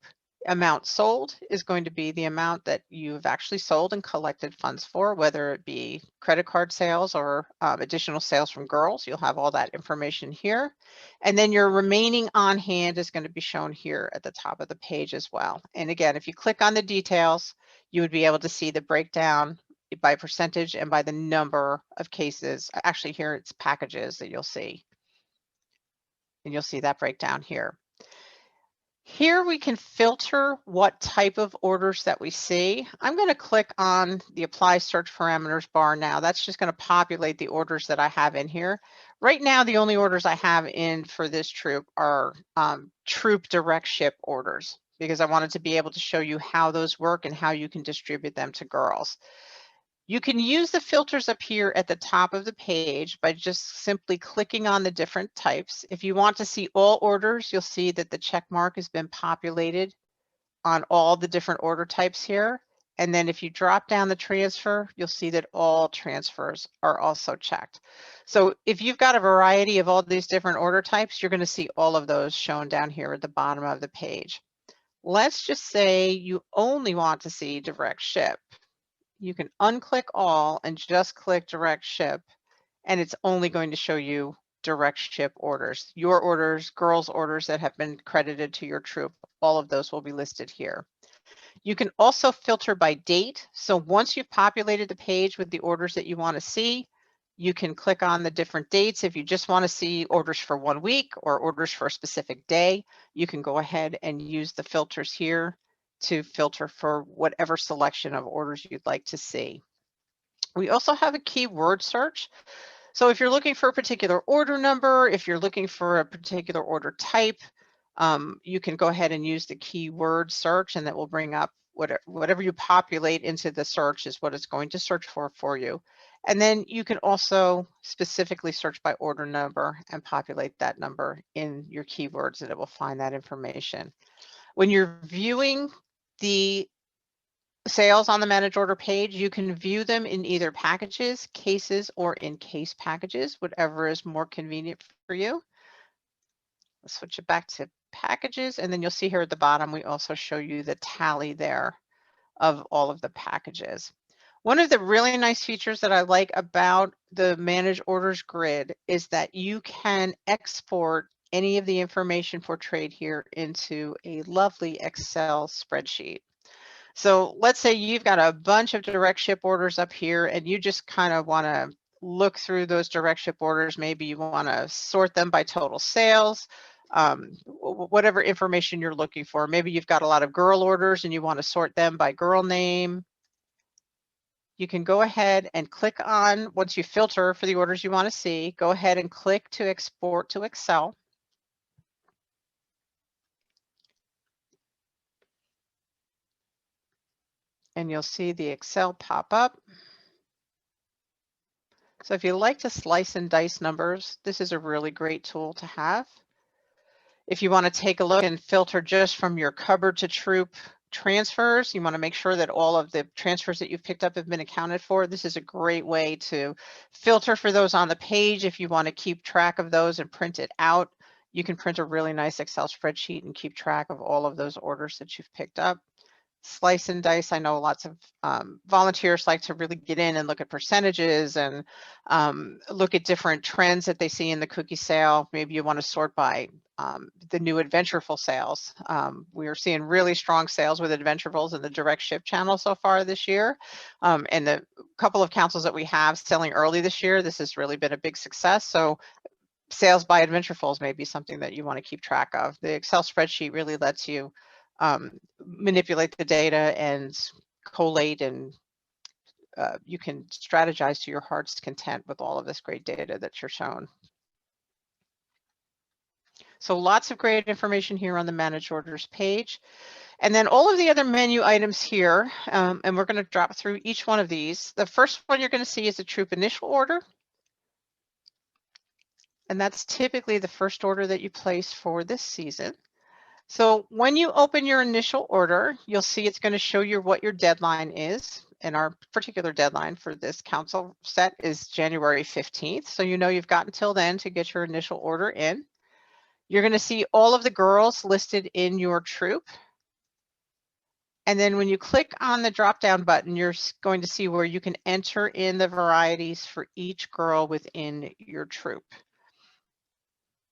[SPEAKER 2] Amount sold is going to be the amount that you've actually sold and collected funds for, whether it be credit card sales or additional sales from girls. You'll have all that information here. And then your remaining on hand is going to be shown here at the top of the page as well. And again, if you click on the details, you would be able to see the breakdown by percentage and by the number of cases. Actually, here it's packages that you'll see. And you'll see that breakdown here. Here we can filter what type of orders that we see. I'm going to click on the apply search parameters bar now. That's just going to populate the orders that I have in here. Right now, the only orders I have in for this troop are troop direct ship orders, because I wanted to be able to show you how those work and how you can distribute them to girls. You can use the filters up here at the top of the page by just simply clicking on the different types. If you want to see all orders, you'll see that the check mark has been populated on all the different order types here. And then if you drop down the transfer, you'll see that all transfers are also checked. So if you've got a variety of all these different order types, you're going to see all of those shown down here at the bottom of the page. Let's just say you only want to see direct ship. You can unclick all and just click direct ship, and it's only going to show you direct ship orders. Your orders, girls' orders that have been credited to your troop, all of those will be listed here. You can also filter by date. So once you've populated the page with the orders that you want to see, you can click on the different dates. If you just want to see orders for 1 week or orders for a specific day, you can go ahead and use the filters here to filter for whatever selection of orders you'd like to see. We also have a keyword search. So if you're looking for a particular order number, if you're looking for a particular order type, you can go ahead and use the keyword search, and that will bring up whatever you populate into the search is what it's going to search for you. And then you can also specifically search by order number and populate that number in your keywords, and it will find that information. When you're viewing the sales on the manage order page, you can view them in either packages, cases, or in case packages, whatever is more convenient for you. Let's switch it back to packages, and then you'll see here at the bottom, we also show you the tally there of all of the packages. One of the really nice features that I like about the manage orders grid is that you can export any of the information portrayed here into a lovely Excel spreadsheet. So let's say you've got a bunch of direct ship orders up here and you just kind of want to look through those direct ship orders. Maybe you want to sort them by total sales, whatever information you're looking for. Maybe you've got a lot of girl orders and you want to sort them by girl name. You can go ahead and click on, once you filter for the orders you want to see, go ahead and click to export to Excel. And you'll see the Excel pop up. So if you like to slice and dice numbers, this is a really great tool to have. If you want to take a look and filter just from your cupboard to troop transfers, you want to make sure that all of the transfers that you've picked up have been accounted for. This is a great way to filter for those on the page. If you want to keep track of those and print it out, you can print a really nice Excel spreadsheet and keep track of all of those orders that you've picked up. Slice and dice, I know lots of volunteers like to really get in and look at percentages and look at different trends that they see in the cookie sale. Maybe you want to sort by the new Adventureful sales. We are seeing really strong sales with Adventurefuls in the direct ship channel so far this year. And the couple of councils that we have selling early this year, this has really been a big success. So sales by Adventurefuls may be something that you want to keep track of. The Excel spreadsheet really lets you manipulate the data and collate, and you can strategize to your heart's content with all of this great data that you're shown. So lots of great information here on the manage orders page. And then all of the other menu items here, and we're going to drop through each one of these. The first one you're going to see is the troop initial order. And that's typically the first order that you place for this season. So when you open your initial order, you'll see it's going to show you what your deadline is. And our particular deadline for this council set is January 15th. So you know you've got until then to get your initial order in. You're going to see all of the girls listed in your troop. And then when you click on the drop-down button, you're going to see where you can enter in the varieties for each girl within your troop.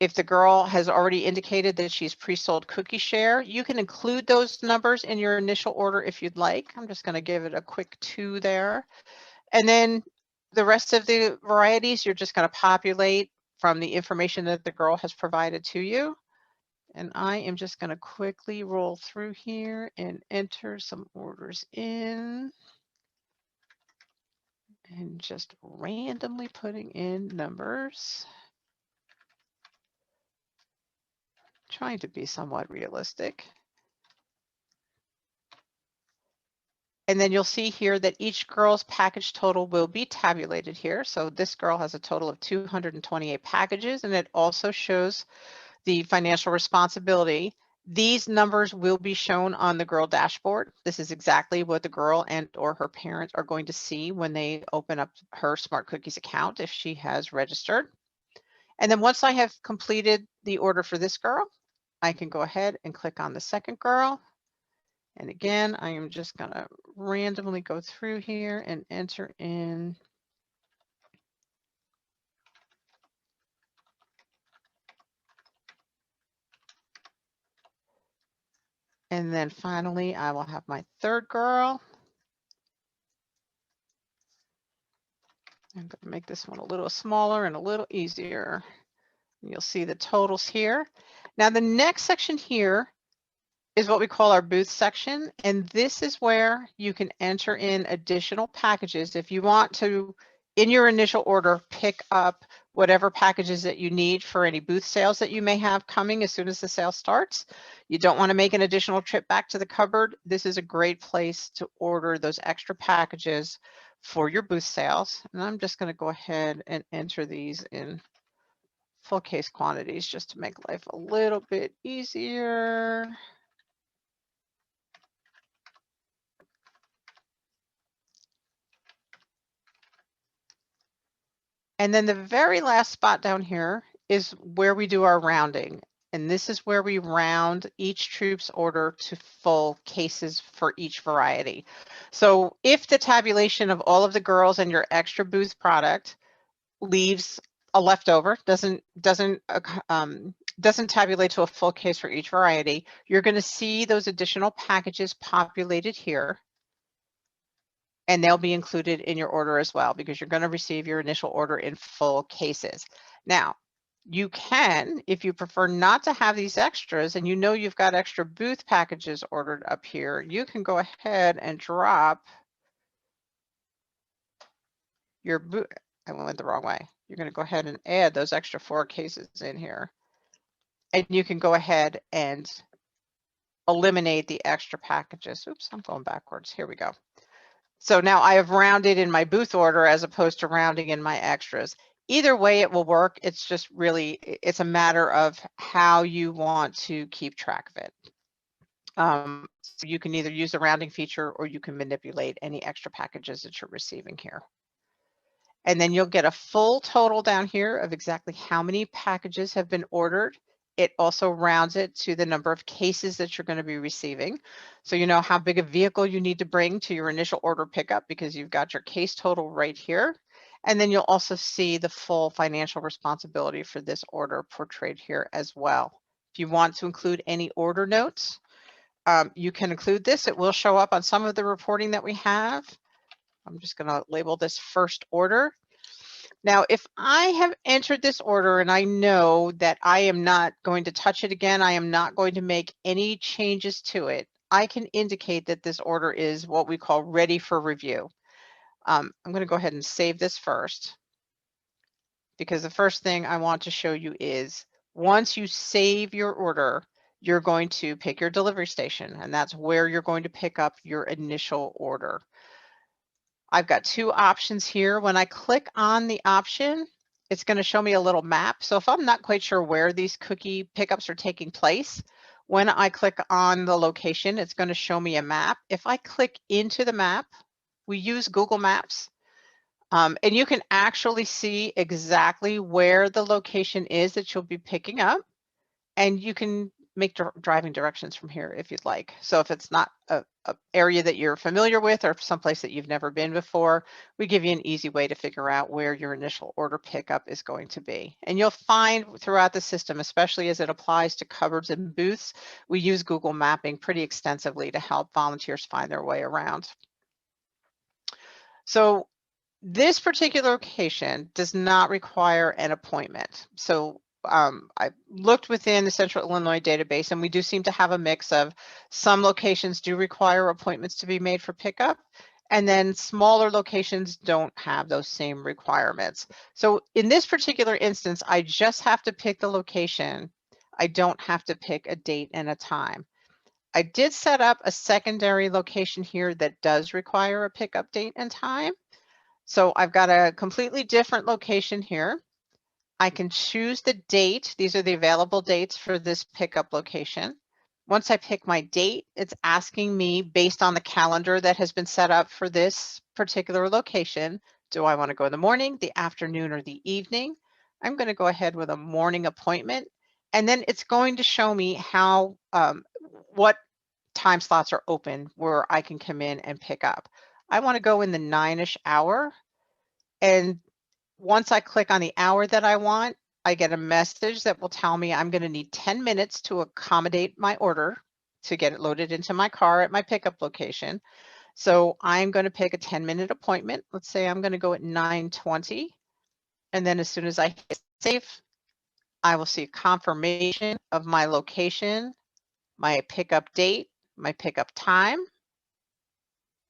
[SPEAKER 2] If the girl has already indicated that she's pre-sold cookie share, you can include those numbers in your initial order if you'd like. I'm just going to give it a quick 2 there. And then the rest of the varieties, you're just going to populate from the information that the girl has provided to you. And I am just going to quickly roll through here and enter some orders in. And just randomly putting in numbers. Trying to be somewhat realistic. And then you'll see here that each girl's package total will be tabulated here. So this girl has a total of 228 packages, and it also shows the financial responsibility. These numbers will be shown on the girl dashboard. This is exactly what the girl and or her parents are going to see when they open up her Smart Cookies account if she has registered. And then once I have completed the order for this girl, I can go ahead and click on the second girl. And again, I am just going to randomly go through here and enter in and then finally I will have my third girl. I'm going to make this one a little smaller and a little easier. You'll see the totals here. Now the next section here is what we call our booth section, and this is where you can enter in additional packages if you want to, in your initial order, pick up whatever packages that you need for any booth sales that you may have coming as soon as the sale starts. You don't want to make an additional trip back to the cupboard. This is a great place to order those extra packages for your booth sales. And I'm just going to go ahead and enter these in full case quantities just to make life a little bit easier. And then the very last spot down here is where we do our rounding. And this is where we round each troop's order to full cases for each variety. So if the tabulation of all of the girls and your extra booth product leaves a leftover, doesn't tabulate to a full case for each variety, you're going to see those additional packages populated here. And they'll be included in your order as well because you're going to receive your initial order in full cases. Now, you can, if you prefer not to have these extras and you know you've got extra booth packages ordered up here, you can go ahead and drop your booth. I went the wrong way. You're going to go ahead and add those extra 4 cases in here. And you can go ahead and eliminate the extra packages. Oops, I'm going backwards. Here we go. So now I have rounded in my booth order as opposed to rounding in my extras. Either way it will work. It's just really, it's a matter of how you want to keep track of it. So you can either use the rounding feature or you can manipulate any extra packages that you're receiving here. And then you'll get a full total down here of exactly how many packages have been ordered. It also rounds it to the number of cases that you're going to be receiving. So you know how big a vehicle you need to bring to your initial order pickup because you've got your case total right here. And then you'll also see the full financial responsibility for this order portrayed here as well. If you want to include any order notes, you can include this. It will show up on some of the reporting that we have. I'm just going to label this first order. Now, if I have entered this order and I know that I am not going to touch it again, I am not going to make any changes to it, I can indicate that this order is what we call ready for review. I'm going to go ahead and save this first because the first thing I want to show you is once you save your order, you're going to pick your delivery station, and that's where you're going to pick up your initial order. I've got 2 options here. When I click on the option, it's going to show me a little map. So if I'm not quite sure where these cookie pickups are taking place, When I click on the location, it's going to show me a map. If I click into the map, we use Google Maps, and you can actually see exactly where the location is that you'll be picking up, and you can make driving directions from here if you'd like. So if it's not a area that you're familiar with or someplace that you've never been before, we give you an easy way to figure out where your initial order pickup is going to be. And you'll find throughout the system, especially as it applies to cupboards and booths, we use Google Mapping pretty extensively to help volunteers find their way around. So this particular location does not require an appointment. So I looked within the Central Illinois database, and we do seem to have a mix of some locations do require appointments to be made for pickup, and then smaller locations don't have those same requirements. So in this particular instance, I just have to pick the location. I don't have to pick a date and a time. I did set up a secondary location here that does require a pickup date and time. So I've got a completely different location here. I can choose the date. These are the available dates for this pickup location. Once I pick my date, it's asking me based on the calendar that has been set up for this particular location, do I want to go in the morning, the afternoon, or the evening? I'm going to go ahead with a morning appointment, and then it's going to show me how what time slots are open where I can come in and pick up. I want to go in the 9-ish hour, and once I click on the hour that I want, I get a message that will tell me I'm going to need 10 minutes to accommodate my order to get it loaded into my car at my pickup location. So I'm going to pick a 10-minute appointment. Let's say I'm going to go at 9:20. And then as soon as I hit save, I will see a confirmation of my location, my pickup date, my pickup time.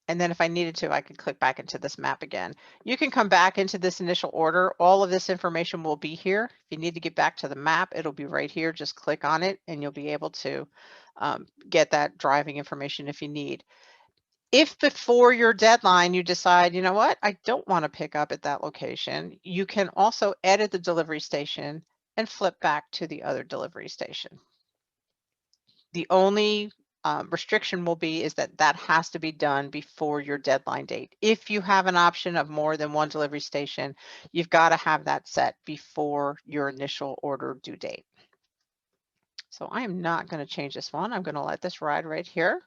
[SPEAKER 2] And then if I needed to, I could click back into this map again. You can come back into this initial order. All of this information will be here. If you need to get back to the map, it'll be right here. Just click on it and you'll be able to get that driving information if you need. If before your deadline you decide, you know what, I don't want to pick up at that location, you can also edit the delivery station and flip back to the other delivery station. The only restriction will be is that that has to be done before your deadline date. If you have an option of more than one delivery station, you've got to have that set before your initial order due date. So I am not going to change this one. I'm going to let this ride right here.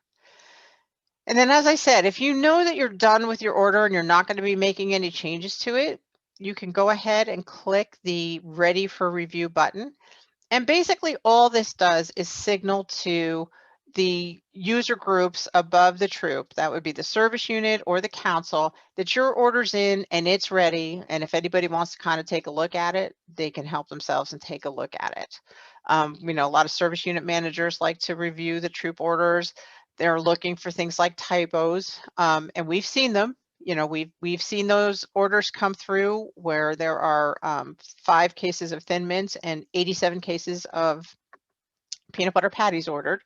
[SPEAKER 2] And then, as I said, if you know that you're done with your order and you're not going to be making any changes to it, you can go ahead and click the Ready for Review button. And basically all this does is signal to the user groups above the troop, that would be the service unit or the council, that your order's in and it's ready. And if anybody wants to kind of take a look at it, they can help themselves and take a look at it. You know, a lot of service unit managers like to review the troop orders. They're looking for things like typos, and we've seen them. You know, we've seen those orders come through where there are 5 cases of Thin Mints and 87 cases of peanut butter patties ordered.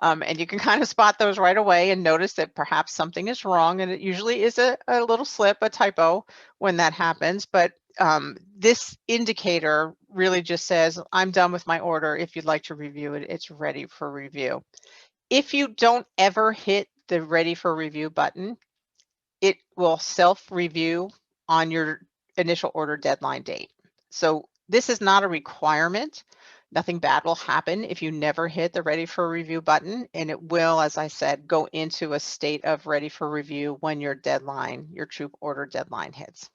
[SPEAKER 2] And you can kind of spot those right away and notice that perhaps something is wrong. And it usually is a little slip, a typo when that happens. But this indicator really just says, I'm done with my order. If you'd like to review it, it's ready for review. If you don't ever hit the Ready for Review button, it will self-review on your initial order deadline date. So this is not a requirement. Nothing bad will happen if you never hit the Ready for Review button, and it will, as I said, go into a state of ready for review when your deadline, your troop order deadline hits.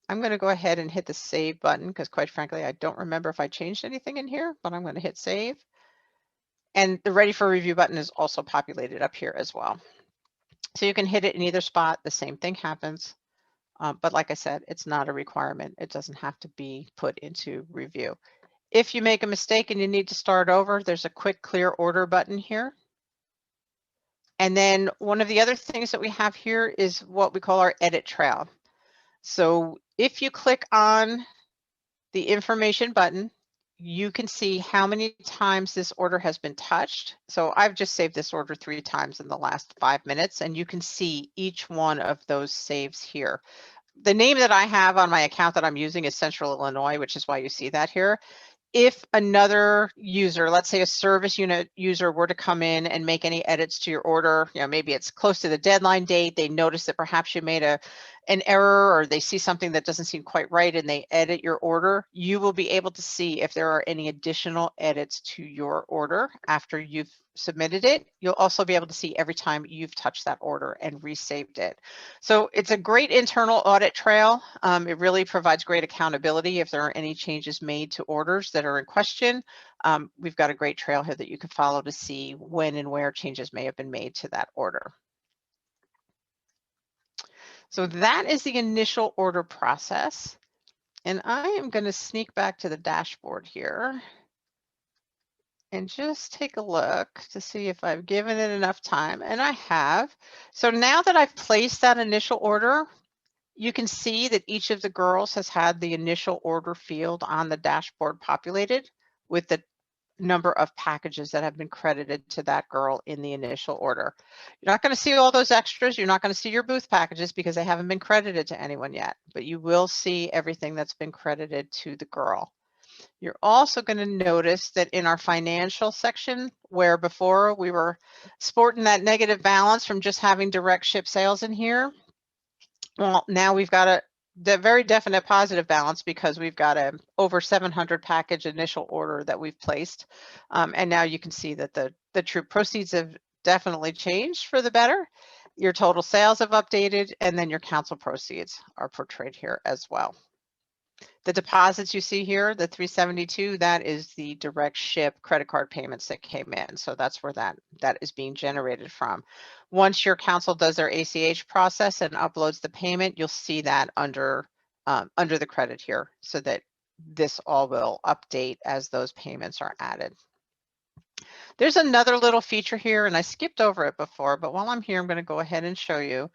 [SPEAKER 2] I'm going to go ahead and hit the Save button because, quite frankly, I don't remember if I changed anything in here, but I'm going to hit Save. And the Ready for Review button is also populated up here as well. So you can hit it in either spot, the same thing happens. But like I said, it's not a requirement. It doesn't have to be put into review. If you make a mistake and you need to start over, there's a quick clear order button here. And then one of the other things that we have here is what we call our edit trail. So if you click on the information button, you can see how many times this order has been touched. So I've just saved this order 3 times in the last 5 minutes, and you can see each one of those saves here. The name that I have on my account that I'm using is Central Illinois, which is why you see that here. if another user, let's say a service unit user, were to come in and make any edits to your order, maybe it's close to the deadline date, they notice that perhaps you made an error, or they see something that doesn't seem quite right and they edit your order, you will be able to see if there are any additional edits to your order after you've submitted it. You'll also be able to see every time you've touched that order and resaved it. So it's a great internal audit trail. It really provides great accountability if there are any changes made to orders that are in question. We've got a great trail here that you can follow to see when and where changes may have been made to that order. So that is the initial order process. And I am going to sneak back to the dashboard here and just take a look to see if I've given it enough time, and I have. So now that I've placed that initial order, you can see that each of the girls has had the initial order field on the dashboard populated with the number of packages that have been credited to that girl in the initial order. You're not going to see all those extras. You're not going to see your booth packages because they haven't been credited to anyone yet, but you will see everything that's been credited to the girl. You're also going to notice that in our financial section, where before we were sporting that negative balance from just having direct ship sales in here, well, now we've got the very definite positive balance because we've got a over 700 package initial order that we've placed. And now you can see that the true proceeds have definitely changed for the better. Your total sales have updated, and then your council proceeds are portrayed here as well. The deposits you see here, the 372, that is the direct ship credit card payments that came in. So that's where that is being generated from. Once your council does their ACH process and uploads the payment, you'll see that under the credit here, so that this all will update as those payments are added. There's another little feature here, and I skipped over it before, but while I'm here, I'm going to go ahead and show you.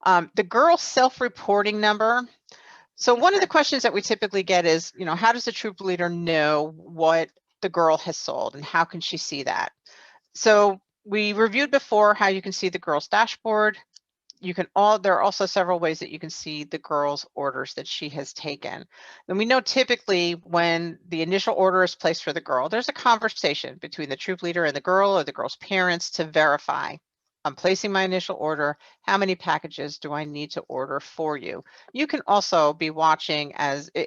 [SPEAKER 2] The girl self-reporting number. So one of the questions that we typically get is, how does the troop leader know what the girl has sold, and how can she see that? So we reviewed before how you can see the girl's dashboard. There are also several ways that you can see the girl's orders that she has taken. And we know typically when the initial order is placed for the girl, there's a conversation between the troop leader and the girl, or the girl's parents, to verify, I'm placing my initial order. How many packages do I need to order for you? You can also be watching,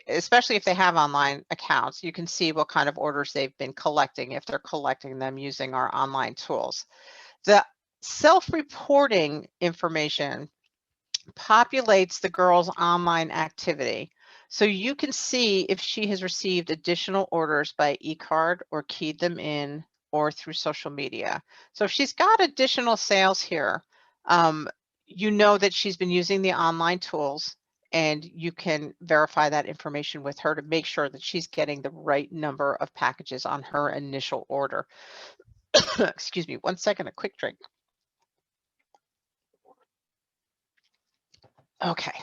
[SPEAKER 2] especially if they have online accounts, you can see what kind of orders they've been collecting if they're collecting them using our online tools. The self-reporting information populates the girl's online activity. So you can see if she has received additional orders by e-card or keyed them in or through social media. So if she's got additional sales here, you know that she's been using the online tools, and you can verify that information with her to make sure that she's getting the right number of packages on her initial order. Excuse me, 1 second, a quick drink. Okay.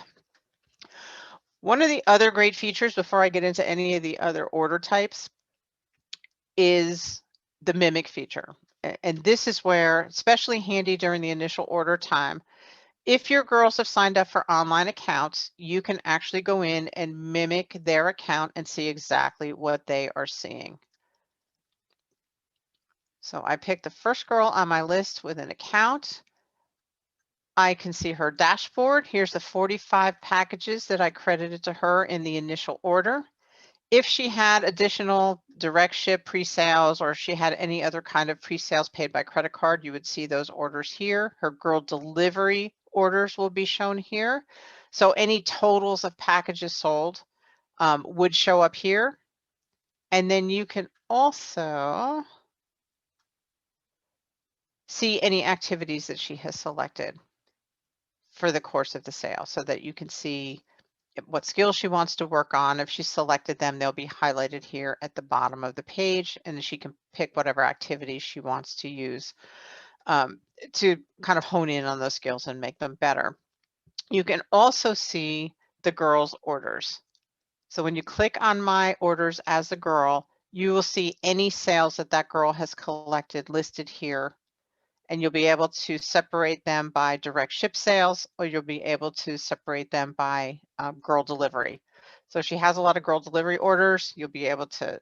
[SPEAKER 2] One of the other great features, before I get into any of the other order types, is the mimic feature. And this is where, especially handy during the initial order time, if your girls have signed up for online accounts, you can actually go in and mimic their account and see exactly what they are seeing. So I picked the first girl on my list with an account. I can see her dashboard. Here's the 45 packages that I credited to her in the initial order. If she had additional direct ship pre-sales, or if she had any other kind of pre-sales paid by credit card, you would see those orders here. Her girl delivery orders will be shown here. So any totals of packages sold would show up here. And then you can also see any activities that she has selected for the course of the sale, so that you can see what skills she wants to work on. If she selected them, they'll be highlighted here at the bottom of the page, and she can pick whatever activities she wants to use to kind of hone in on those skills and make them better. You can also see the girl's orders. So when you click on my orders as a girl, you will see any sales that that girl has collected listed here, and you'll be able to separate them by direct ship sales, or you'll be able to separate them by girl delivery. So if she has a lot of girl delivery orders, you'll be able to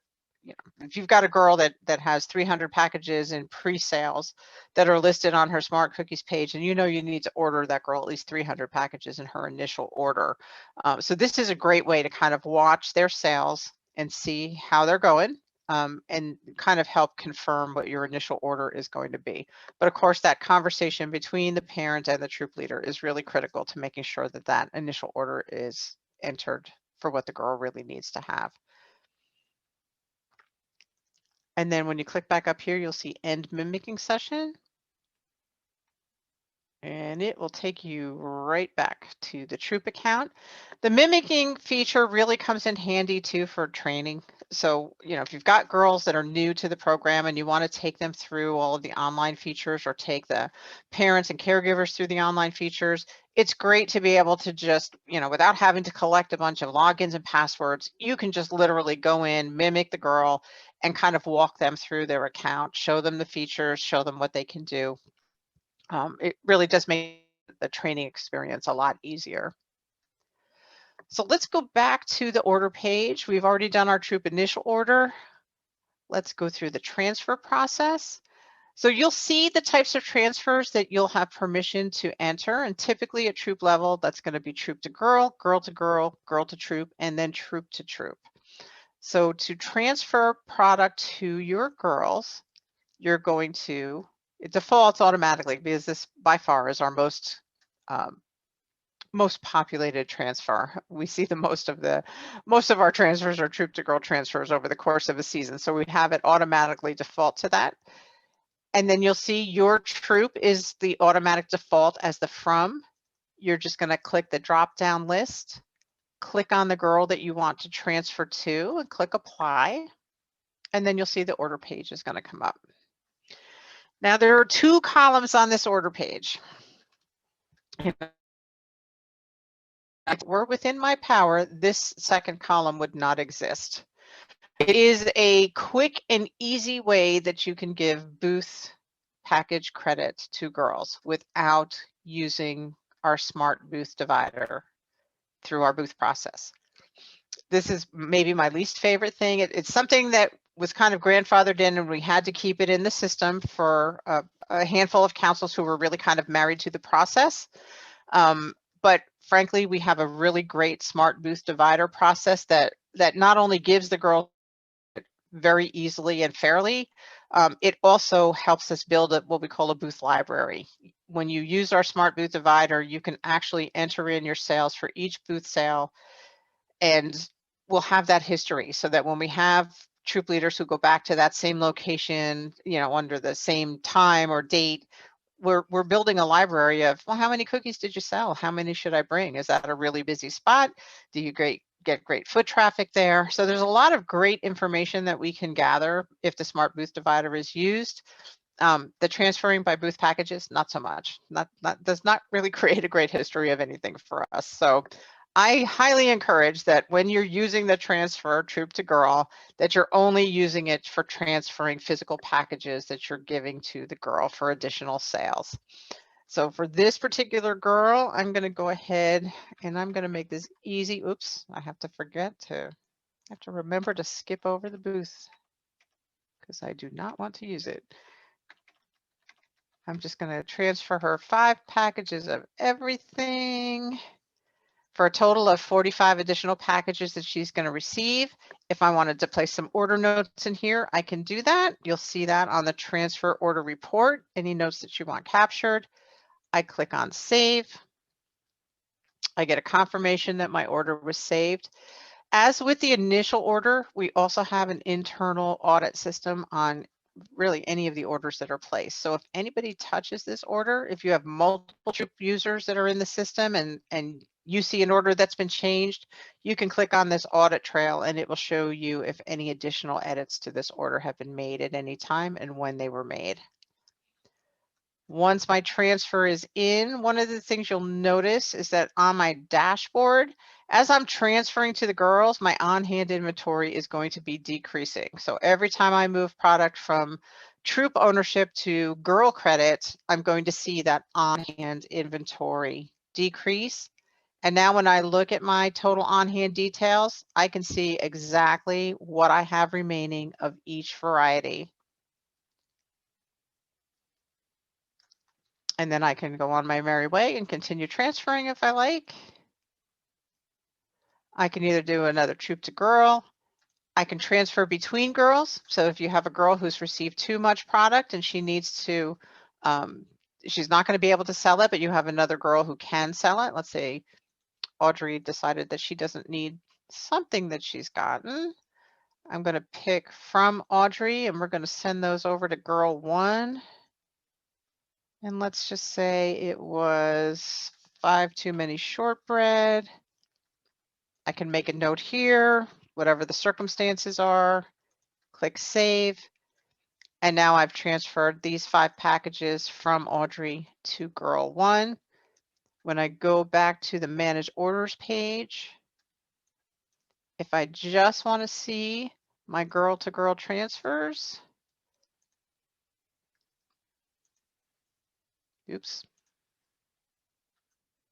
[SPEAKER 2] if you've got a girl that has 300 packages in pre-sales that are listed on her Smart Cookies page, and you need to order that girl at least 300 packages in her initial order. So this is a great way to kind of watch their sales and see how they're going, and kind of help confirm what your initial order is going to be. But of course, that conversation between the parent and the troop leader is really critical to making sure that that initial order is entered for what the girl really needs to have. And then when you click back up here, you'll see end mimicking session. And it will take you right back to the troop account. The mimicking feature really comes in handy too for training. So, if you've got girls that are new to the program and you want to take them through all of the online features, or take the parents and caregivers through the online features, it's great to be able to just, without having to collect a bunch of logins and passwords, you can just literally go in, mimic the girl, and kind of walk them through their account, show them the features, show them what they can do. It really does make the training experience a lot easier. So let's go back to the order page. We've already done our troop initial order. Let's go through the transfer process. So you'll see the types of transfers that you'll have permission to enter, and typically at troop level, that's going to be troop to girl, girl to girl, girl to troop, and then troop to troop. So to transfer product to your girls, you're going to, it defaults automatically because this by far is our most populated transfer. We see the most of our transfers are troop to girl transfers over the course of a season. So we have it automatically default to that. And then you'll see your troop is the automatic default as the from. You're just going to click the drop down list, click on the girl that you want to transfer to, and click apply. And then you'll see the order page is going to come up. Now there are two columns on this order page. If it were within my power, this second column would not exist. It is a quick and easy way that you can give booth package credit to girls without using our smart booth divider through our booth process. This is maybe my least favorite thing. It's something that was kind of grandfathered in, and we had to keep it in the system for a handful of councils who were really kind of married to the process. But frankly, we have a really great smart booth divider process that not only gives the girl very easily and fairly, it also helps us build what we call a booth library. When you use our smart booth divider, you can actually enter in your sales for each booth sale, and we'll have that history so that when we have troop leaders who go back to that same location, under the same time or date, we're building a library of, well, how many cookies did you sell? How many should I bring? Is that a really busy spot? Do you get great foot traffic there? So there's a lot of great information that we can gather if the smart booth divider is used. The transferring by booth packages, not so much. Does not really create a great history of anything for us. So I highly encourage that when you're using the transfer troop to girl, that you're only using it for transferring physical packages that you're giving to the girl for additional sales. So for this particular girl, I'm going to go ahead and I'm going to make this easy. Oops, I have to remember to skip over the booth because I do not want to use it. I'm just going to transfer her 5 packages of everything for a total of 45 additional packages that she's going to receive. If I wanted to place some order notes in here, I can do that. You'll see that on the transfer order report, any notes that you want captured. I click on save. I get a confirmation that my order was saved. As with the initial order, we also have an internal audit system on really any of the orders that are placed. So if anybody touches this order, if you have multiple troop users that are in the system and you see an order that's been changed, you can click on this audit trail and it will show you if any additional edits to this order have been made at any time and when they were made. Once my transfer is in, one of the things you'll notice is that on my dashboard, as I'm transferring to the girls, my on-hand inventory is going to be decreasing. So every time I move product from troop ownership to girl credit, I'm going to see that on-hand inventory decrease. And now when I look at my total on-hand details, I can see exactly what I have remaining of each variety. And then I can go on my merry way and continue transferring if I like. I can either do another troop to girl. I can transfer between girls. So if you have a girl who's received too much product and she needs to, she's not going to be able to sell it, but you have another girl who can sell it. Let's say Audrey decided that she doesn't need something that she's gotten. I'm going to pick from Audrey and we're going to send those over to girl 1. And let's just say it was 5 too many shortbread. I can make a note here, whatever the circumstances are, click save. And now I've transferred these 5 packages from Audrey to girl 1. When I go back to the manage orders page, if I just want to see my girl to girl transfers, oops,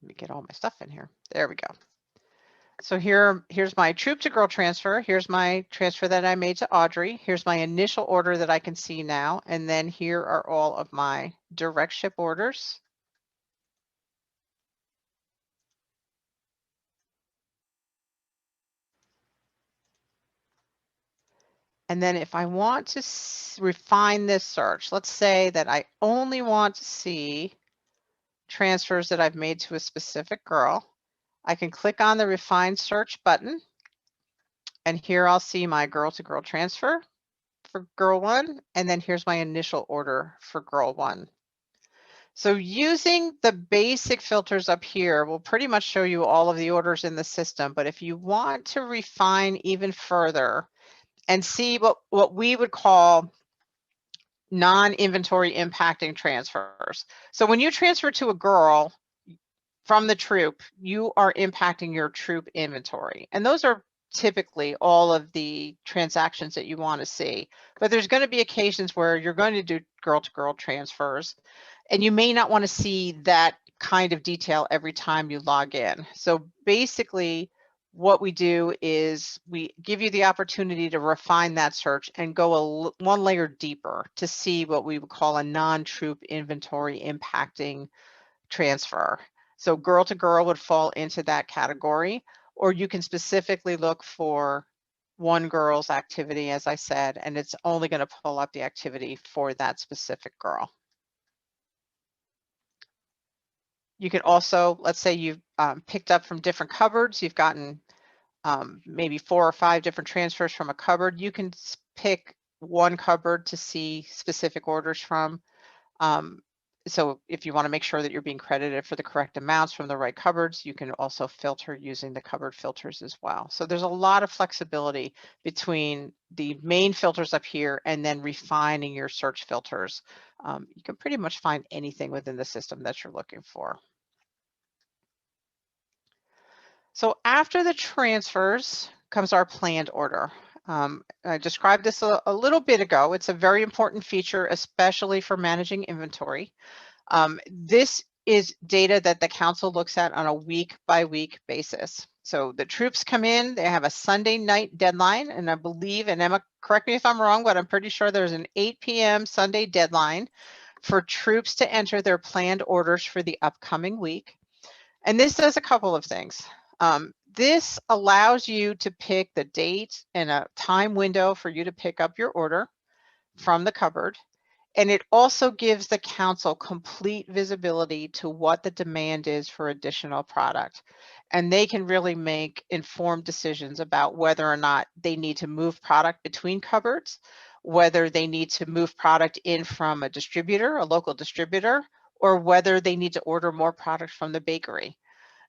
[SPEAKER 2] let me get all my stuff in here. There we go. So here's my troop to girl transfer. Here's my transfer that I made to Audrey. Here's my initial order that I can see now. And then here are all of my direct ship orders. And then if I want to refine this search, let's say that I only want to see transfers that I've made to a specific girl. I can click on the refine search button. And here I'll see my girl to girl transfer for girl 1. And then here's my initial order for girl 1. So using the basic filters up here will pretty much show you all of the orders in the system. But if you want to refine even further and see what we would call non-inventory impacting transfers. So when you transfer to a girl from the troop, you are impacting your troop inventory. And those are typically all of the transactions that you want to see. But there's going to be occasions where you're going to do girl-to-girl transfers, and you may not want to see that kind of detail every time you log in. So basically, what we do is we give you the opportunity to refine that search and go one layer deeper to see what we would call a non-troop inventory impacting transfer. So girl to girl would fall into that category, or you can specifically look for one girl's activity, as I said, and it's only going to pull up the activity for that specific girl. You can also, let's say you've picked up from different cupboards, you've gotten maybe 4 or 5 different transfers from a cupboard. You can pick one cupboard to see specific orders from. So if you want to make sure that you're being credited for the correct amounts from the right cupboards, you can also filter using the cupboard filters as well. So there's a lot of flexibility between the main filters up here and then refining your search filters. You can pretty much find anything within the system that you're looking for. So after the transfers comes our planned order. I described this a little bit ago. It's a very important feature, especially for managing inventory. This is data that the council looks at on a week-by-week basis. So the troops come in, they have a Sunday night deadline, and I believe, and Emma, correct me if I'm wrong, but I'm pretty sure there's an 8 p.m. Sunday deadline for troops to enter their planned orders for the upcoming week. And this does a couple of things. This allows you to pick the date and a time window for you to pick up your order from the cupboard. And it also gives the council complete visibility to what the demand is for additional product. And they can really make informed decisions about whether or not they need to move product between cupboards, whether they need to move product in from a distributor, a local distributor, or whether they need to order more product from the bakery.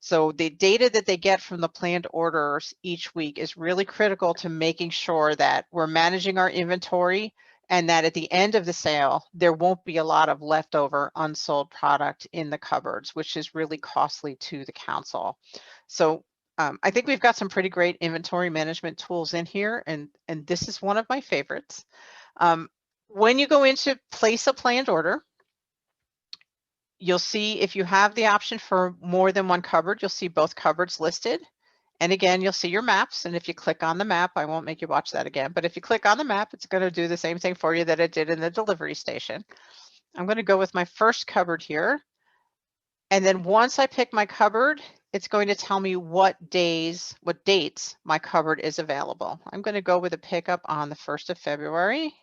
[SPEAKER 2] So the data that they get from the planned orders each week is really critical to making sure that we're managing our inventory and that at the end of the sale, there won't be a lot of leftover unsold product in the cupboards, which is really costly to the council. So I think we've got some pretty great inventory management tools in here, and this is one of my favorites. When you go into place a planned order, You'll see if you have the option for more than one cupboard, you'll see both cupboards listed. And again, you'll see your maps. And if you click on the map, I won't make you watch that again, but if you click on the map, it's going to do the same thing for you that it did in the delivery station. I'm going to go with my first cupboard here. And then once I pick my cupboard, it's going to tell me what dates my cupboard is available. I'm going to go with a pickup on the 1st of February.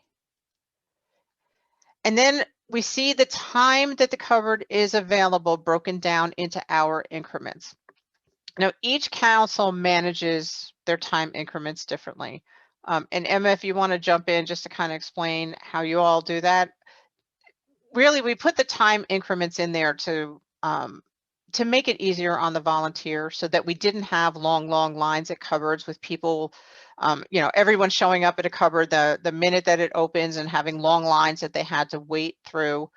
[SPEAKER 2] And then we see the time that the cupboard is available broken down into hour increments. Now, each council manages their time increments differently. And Emma, if you want to jump in just to kind of explain how you all do that. Really, we put the time increments in there to make it easier on the volunteer so that we didn't have long lines at cupboards with people, you know, everyone showing up at a cupboard the minute that it opens and having long lines that they had to wait through.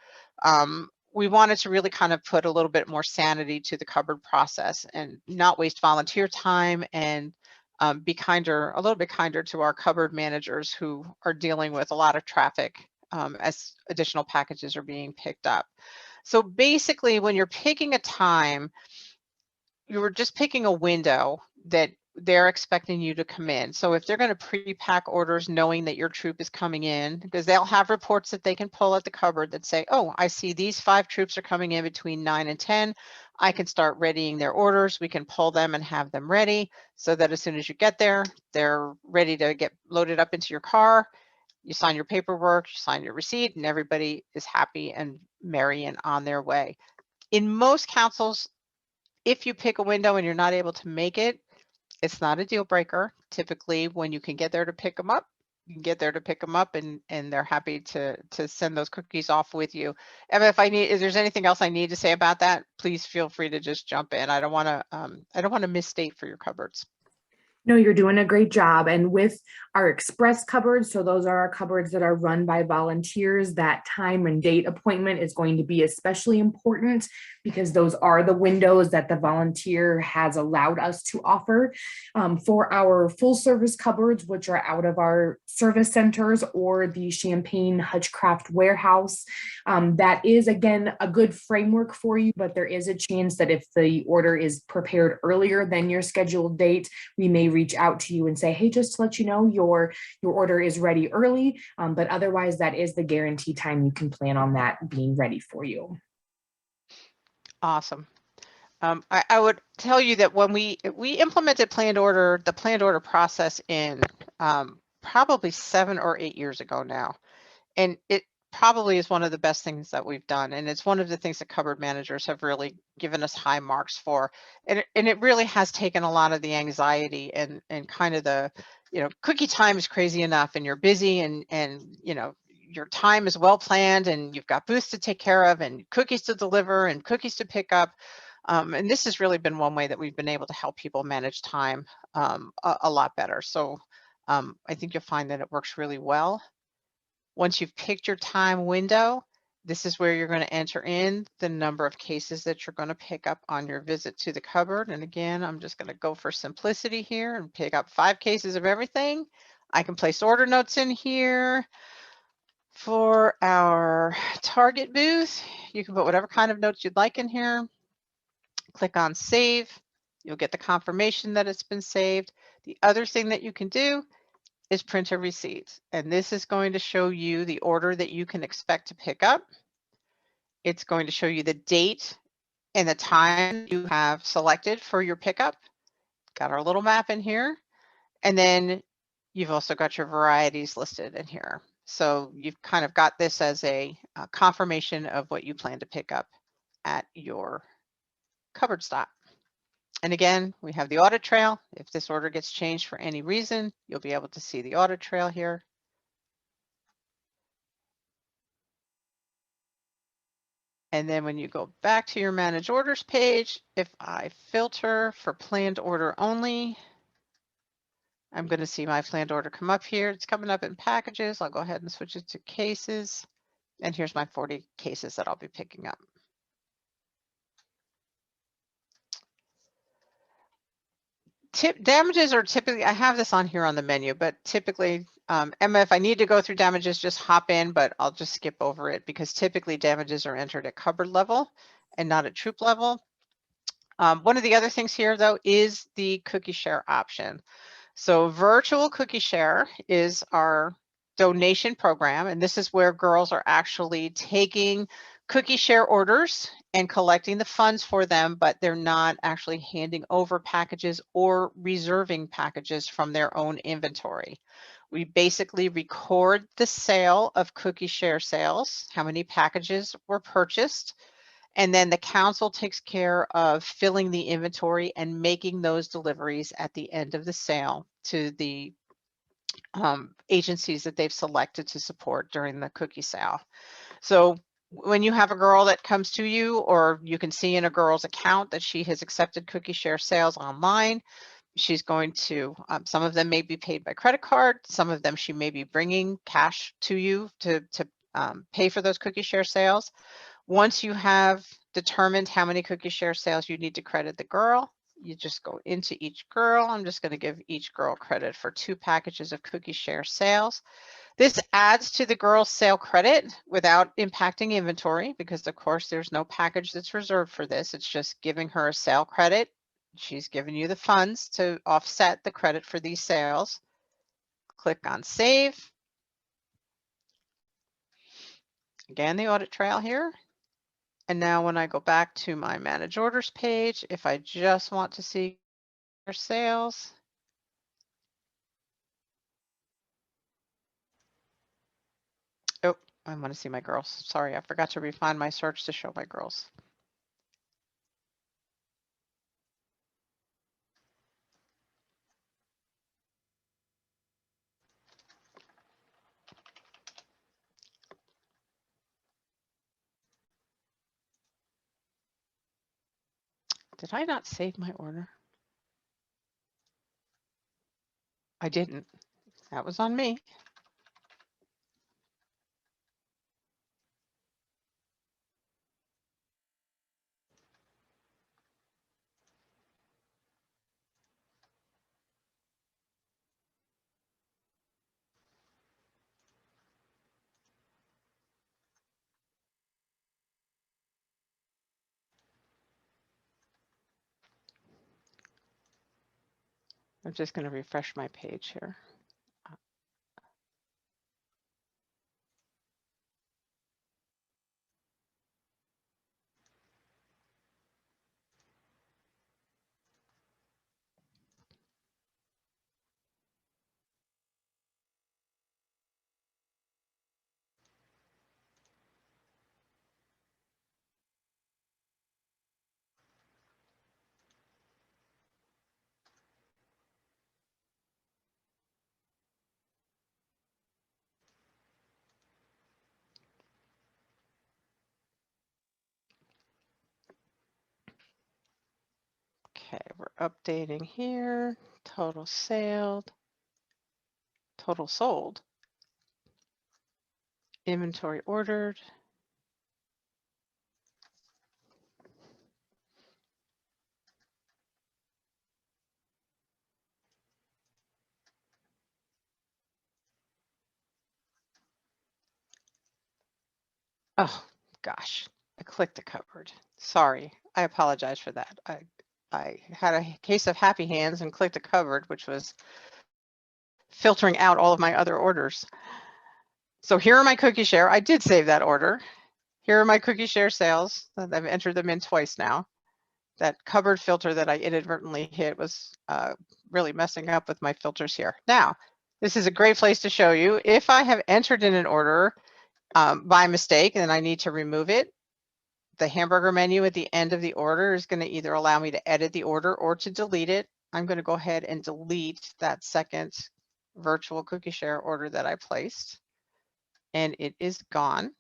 [SPEAKER 2] We wanted to really kind of put a little bit more sanity to the cupboard process and not waste volunteer time, and be kinder, a little bit kinder to our cupboard managers who are dealing with a lot of traffic as additional packages are being picked up. So basically, when you're picking a time, you were just picking a window that they're expecting you to come in. So if they're going to pre-pack orders knowing that your troop is coming in, because they'll have reports that they can pull at the cupboard that say, oh, I see these 5 troops are coming in between 9 and 10. I can start readying their orders. We can pull them and have them ready so that as soon as you get there, they're ready to get loaded up into your car. You sign your paperwork, you sign your receipt, and everybody is happy and merry and on their way. In most councils, if you pick a window and you're not able to make it, it's not a deal breaker. Typically, when you can get there to pick them up, you can get there to pick them up, and they're happy to send those cookies off with you. Emma, if there's anything else I need to say about that, please feel free to just jump in. I don't want to misstate for your cupboards.
[SPEAKER 1] No, you're doing a great job. And with our express cupboards, so those are our cupboards that are run by volunteers, that time and date appointment is going to be especially important because those are the windows that the volunteer has allowed us to offer. For our full service cupboards, which are out of our service centers or the Champaign Hutchcraft warehouse, that is, again, a good framework for you, but there is a chance that if the order is prepared earlier than your scheduled date, we may reach out to you and say, hey, just to let you know, your order is ready early, but otherwise that is the guaranteed time you can plan on that being ready for you.
[SPEAKER 2] Awesome. I would tell you that when we implemented the planned order process in probably 7 or 8 years ago now, and it probably is one of the best things that we've done, and it's one of the things that cupboard managers have really given us high marks for, and it really has taken a lot of the anxiety and kind of the, you know, cookie time is crazy enough, and you're busy, and you know, your time is well planned, and you've got booths to take care of, and cookies to deliver, and cookies to pick up. And this has really been one way that we've been able to help people manage time a lot better. So I think you'll find that it works really well. Once you've picked your time window, this is where you're going to enter in the number of cases that you're going to pick up on your visit to the cupboard. And again, I'm just going to go for simplicity here and pick up 5 cases of everything. I can place order notes in here. For our target booth, you can put whatever kind of notes you'd like in here. Click on save. You'll get the confirmation that it's been saved. The other thing that you can do is print a receipt, and this is going to show you the order that you can expect to pick up. It's going to show you the date and the time you have selected for your pickup. Got our little map in here, and then you've also got your varieties listed in here. So you've kind of got this as a confirmation of what you plan to pick up at your cupboard stop. And again, we have the audit trail. If this order gets changed for any reason, you'll be able to see the audit trail here. And then when you go back to your manage orders page, if I filter for planned order only, I'm going to see my planned order come up here. It's coming up in packages. I'll go ahead and switch it to cases. And here's my 40 cases that I'll be picking up. Damages are typically, I have this on here on the menu, but typically, Emma, if I need to go through damages, just hop in, but I'll just skip over it because typically damages are entered at cupboard level and not at troop level. One of the other things here though is the cookie share option. So virtual cookie share is our donation program, and this is where girls are actually taking cookie share orders and collecting the funds for them, but they're not actually handing over packages or reserving packages from their own inventory. We basically record the sale of cookie share sales, how many packages were purchased, and then the council takes care of filling the inventory and making those deliveries at the end of the sale to the agencies that they've selected to support during the cookie sale. So when you have a girl that comes to you, or you can see in a girl's account that she has accepted cookie share sales online, she's going to, some of them may be paid by credit card, some of them she may be bringing cash to you to pay for those cookie share sales. Once you have determined how many cookie share sales you need to credit the girl, you just go into each girl. I'm just going to give each girl credit for 2 packages of cookie share sales. This adds to the girl's sale credit without impacting inventory because of course there's no package that's reserved for this. It's just giving her a sale credit. She's given you the funds to offset the credit for these sales. Click on save. Again, the audit trail here. And now when I go back to my manage orders page, if I just want to see your sales, oh, I want to see my girls. Sorry, I forgot to refine my search to show my girls. Did I not save my order? I didn't. That was on me. I'm just going to refresh my page here. Okay, we're updating here. Total sold, inventory ordered. Oh gosh, I clicked the cupboard. Sorry, I apologize for that. I had a case of happy hands and clicked a cupboard, which was filtering out all of my other orders. So here are my cookie share. I did save that order. Here are my cookie share sales. I've entered them in twice now. That cupboard filter that I inadvertently hit was really messing up with my filters here. Now, this is a great place to show you if I have entered in an order by mistake and I need to remove it. The hamburger menu at the end of the order is going to either allow me to edit the order or to delete it. I'm going to go ahead and delete that second virtual cookie share order that I placed, and it is gone.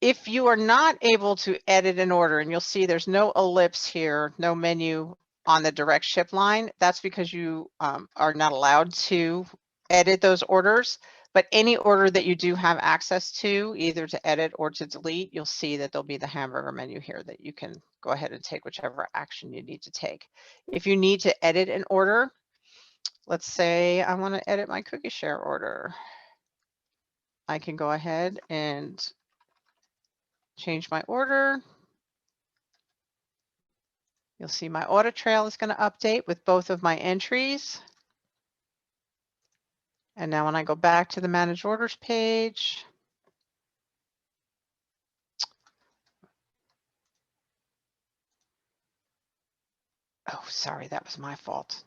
[SPEAKER 2] If you are not able to edit an order, and you'll see there's no ellipse here, no menu on the direct ship line, that's because you are not allowed to edit those orders. But any order that you do have access to, either to edit or to delete, you'll see that there'll be the hamburger menu here that you can go ahead and take whichever action you need to take. If you need to edit an order, let's say I want to edit my cookie share order. I can go ahead and change my order. You'll see my audit trail is going to update with both of my entries. And now when I go back to the manage orders page, oh, sorry, that was my fault.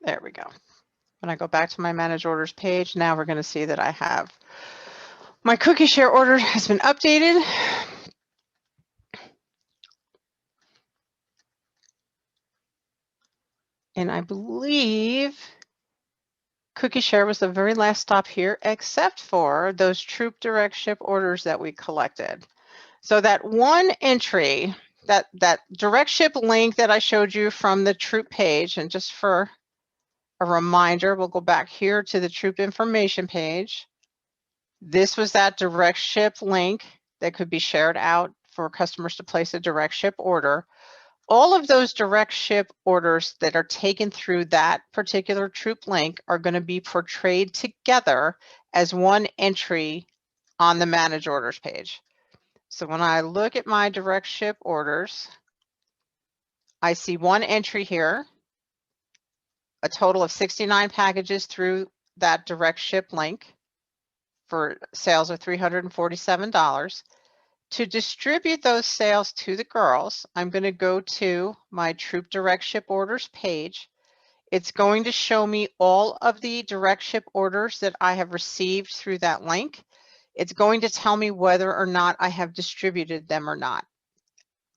[SPEAKER 2] There we go. When I go back to my manage orders page, now we're going to see that I have my cookie share order has been updated. And I believe cookie share was the very last stop here, except for those troop direct ship orders that we collected. So that one entry, that direct ship link that I showed you from the troop page, and just for a reminder, we'll go back here to the troop information page. This was that direct ship link that could be shared out for customers to place a direct ship order. All of those direct ship orders that are taken through that particular troop link are going to be portrayed together as one entry on the manage orders page. So when I look at my direct ship orders, I see one entry here, a total of 69 packages through that direct ship link for sales of $347. To distribute those sales to the girls, I'm going to go to my troop direct ship orders page. It's going to show me all of the direct ship orders that I have received through that link. It's going to tell me whether or not I have distributed them or not.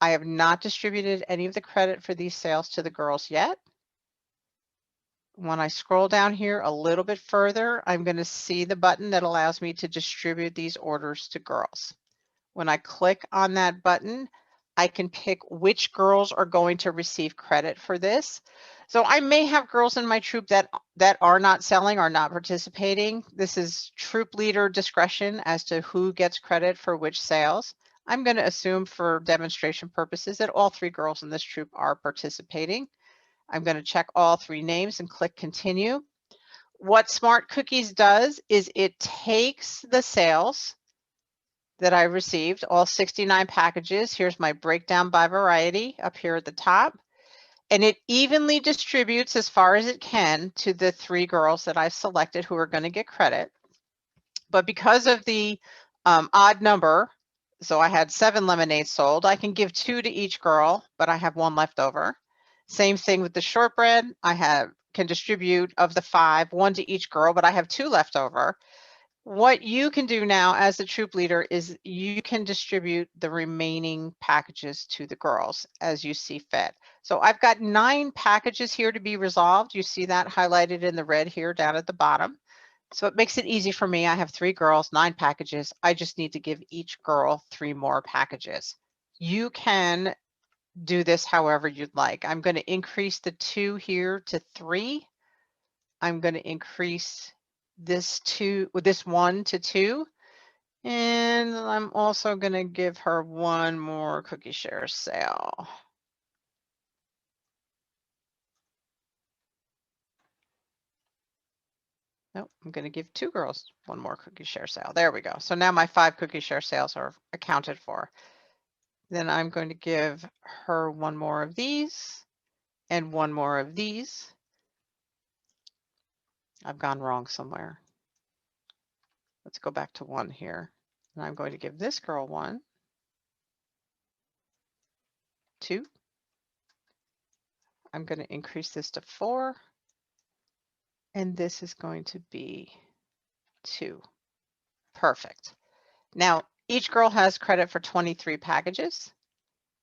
[SPEAKER 2] I have not distributed any of the credit for these sales to the girls yet. When I scroll down here a little bit further, I'm going to see the button that allows me to distribute these orders to girls. When I click on that button, I can pick which girls are going to receive credit for this. So I may have girls in my troop that are not selling, are not participating. This is troop leader discretion as to who gets credit for which sales. I'm going to assume for demonstration purposes that all 3 girls in this troop are participating. I'm going to check all 3 names and click continue. What Smart Cookies does is it takes the sales that I received, all 69 packages. Here's my breakdown by variety up here at the top. And it evenly distributes as far as it can to the 3 girls that I've selected who are going to get credit. But because of the odd number, so I had 7 lemonades sold, I can give 2 to each girl, but I have 1 left over. Same thing with the shortbread. I can distribute of the 5, 1 to each girl, but I have 2 left over. What you can do now as the troop leader is you can distribute the remaining packages to the girls as you see fit. So I've got 9 packages here to be resolved. You see that highlighted in the red here down at the bottom. So it makes it easy for me. I have 3 girls, 9 packages. I just need to give each girl 3 more packages. You can do this however you'd like. I'm going to increase the 2 here to 3. I'm going to increase this 1 to 2. And I'm also going to give her 1 more cookie share sale. Nope, I'm going to give 2 girls 1 more cookie share sale. There we go. So now my 5 cookie share sales are accounted for. Then I'm going to give her 1 more of these and 1 more of these. I've gone wrong somewhere. Let's go back to 1 here. And I'm going to give this girl 1, 2. I'm going to increase this to 4. And this is going to be 2. Perfect. Now, each girl has credit for 23 packages.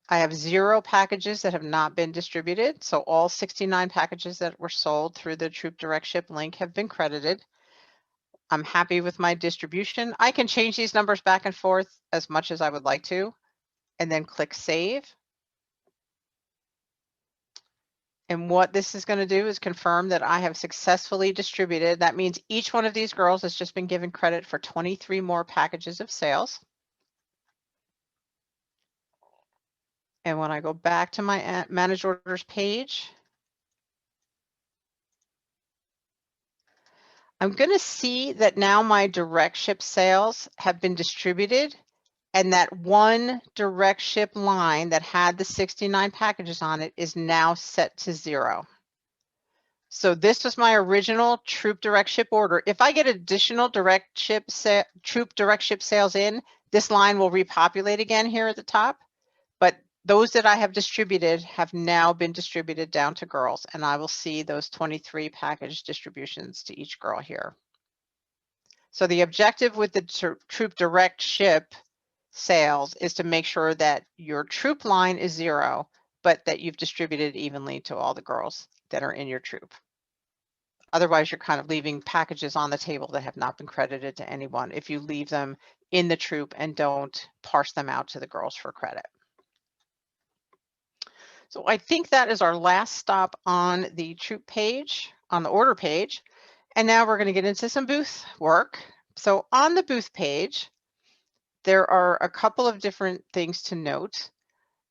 [SPEAKER 2] I have 0 packages that have not been distributed. So all 69 packages that were sold through the Troop Direct Ship link have been credited. I'm happy with my distribution. I can change these numbers back and forth as much as I would like to, and then click Save. And what this is going to do is confirm that I have successfully distributed. That means each one of these girls has just been given credit for 23 more packages of sales. And when I go back to my manage orders page, I'm going to see that now my direct ship sales have been distributed, and that one direct ship line that had the 69 packages on it is now set to 0. So this was my original troop direct ship order. If I get additional troop direct ship sales in, this line will repopulate again here at the top. But those that I have distributed have now been distributed down to girls, and I will see those 23 package distributions to each girl here. So the objective with the troop direct ship sales is to make sure that your troop line is 0, but that you've distributed evenly to all the girls that are in your troop. Otherwise, you're kind of leaving packages on the table that have not been credited to anyone if you leave them in the troop and don't parse them out to the girls for credit. So I think that is our last stop on the troop page, on the order page. And now we're going to get into some booth work. So on the booth page, there are a couple of different things to note.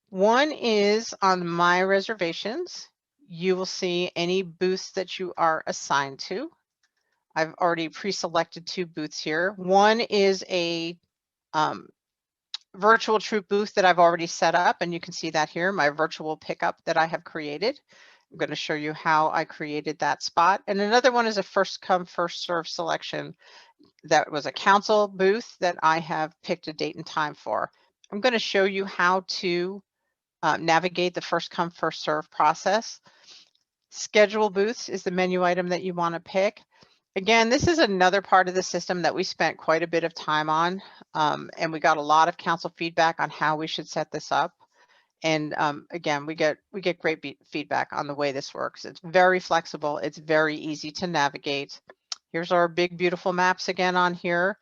[SPEAKER 2] One is on my reservations, you will see any booths that you are assigned to. I've already pre-selected 2 booths here. One is a virtual troop booth that I've already set up, and you can see that here, my virtual pickup that I have created. I'm going to show you how I created that spot. And another one is a first come, first serve selection. That was a council booth that I have picked a date and time for. I'm going to show you how to navigate the first come, first serve process. Schedule booths is the menu item that you want to pick. Again, this is another part of the system that we spent quite a bit of time on, and we got a lot of council feedback on how we should set this up. And again, we get great feedback on the way this works. It's very flexible. It's very easy to navigate. Here's our big, beautiful maps again on here.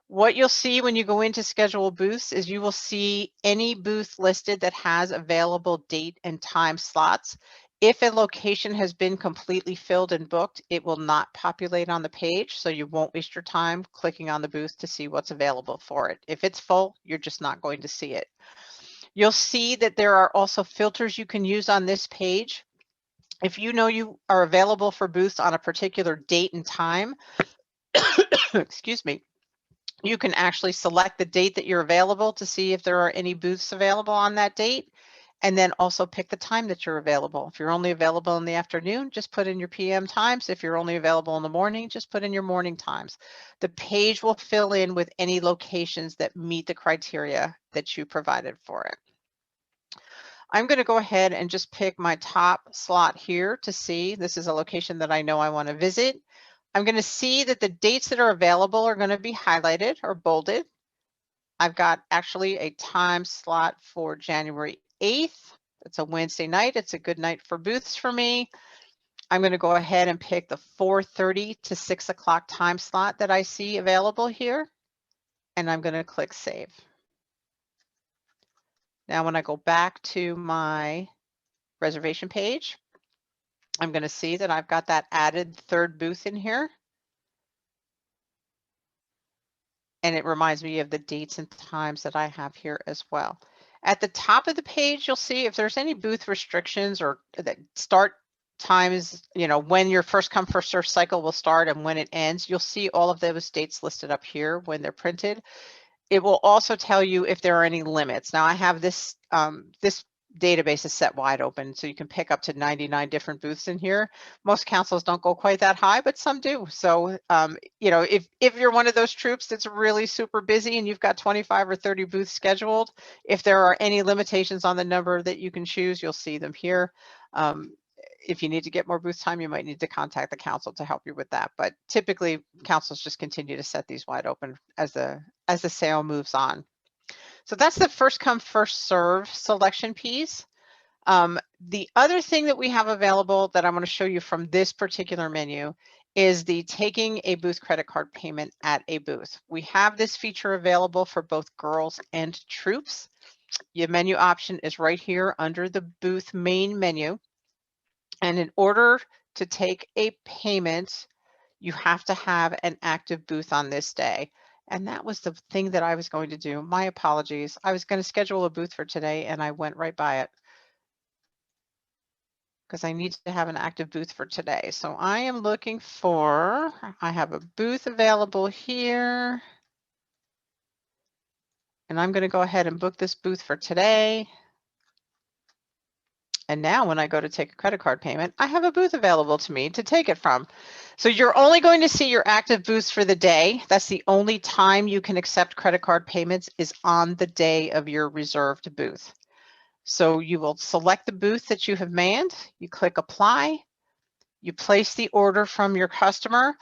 [SPEAKER 2] What you'll see when you go into schedule booths is you will see any booth listed that has available date and time slots. If a location has been completely filled and booked, it will not populate on the page, so you won't waste your time clicking on the booth to see what's available for it. If it's full, you're just not going to see it. You'll see that there are also filters you can use on this page. If you know you are available for booths on a particular date and time, excuse me, you can actually select the date that you're available to see if there are any booths available on that date, and then also pick the time that you're available. If you're only available in the afternoon, just put in your PM times. If you're only available in the morning, just put in your morning times. The page will fill in with any locations that meet the criteria that you provided for it. I'm going to go ahead and just pick my top slot here to see. This is a location that I know I want to visit. I'm going to see that the dates that are available are going to be highlighted or bolded. I've got actually a time slot for January 8th. It's a Wednesday night. It's a good night for booths for me. I'm going to go ahead and pick the 4:30 to 6 o'clock time slot that I see available here, and I'm going to click Save. Now, when I go back to my reservation page, I'm going to see that I've got that added 3rd booth in here. And it reminds me of the dates and times that I have here as well. At the top of the page, you'll see if there's any booth restrictions or that start times, you know, when your first come, first serve cycle will start and when it ends. You'll see all of those dates listed up here when they're printed. It will also tell you if there are any limits. Now I have this, this database is set wide open, so you can pick up to 99 different booths in here. Most councils don't go quite that high, but some do. So, you know, if you're one of those troops that's really super busy and you've got 25 or 30 booths scheduled, if there are any limitations on the number that you can choose, you'll see them here. If you need to get more booth time, you might need to contact the council to help you with that. But typically, councils just continue to set these wide open as the sale moves on. So that's the first come, first serve selection piece. The other thing that we have available that I'm going to show you from this particular menu is the taking a booth credit card payment at a booth. We have this feature available for both girls and troops. Your menu option is right here under the booth main menu. And in order to take a payment, you have to have an active booth on this day. And that was the thing that I was going to do. My apologies. I was going to schedule a booth for today and I went right by it because I need to have an active booth for today. So I am looking for, I have a booth available here. And I'm going to go ahead and book this booth for today. And now when I go to take a credit card payment, I have a booth available to me to take it from. So you're only going to see your active booths for the day. That's the only time you can accept credit card payments is on the day of your reserved booth. So you will select the booth that you have manned, you click apply, you place the order from your customer.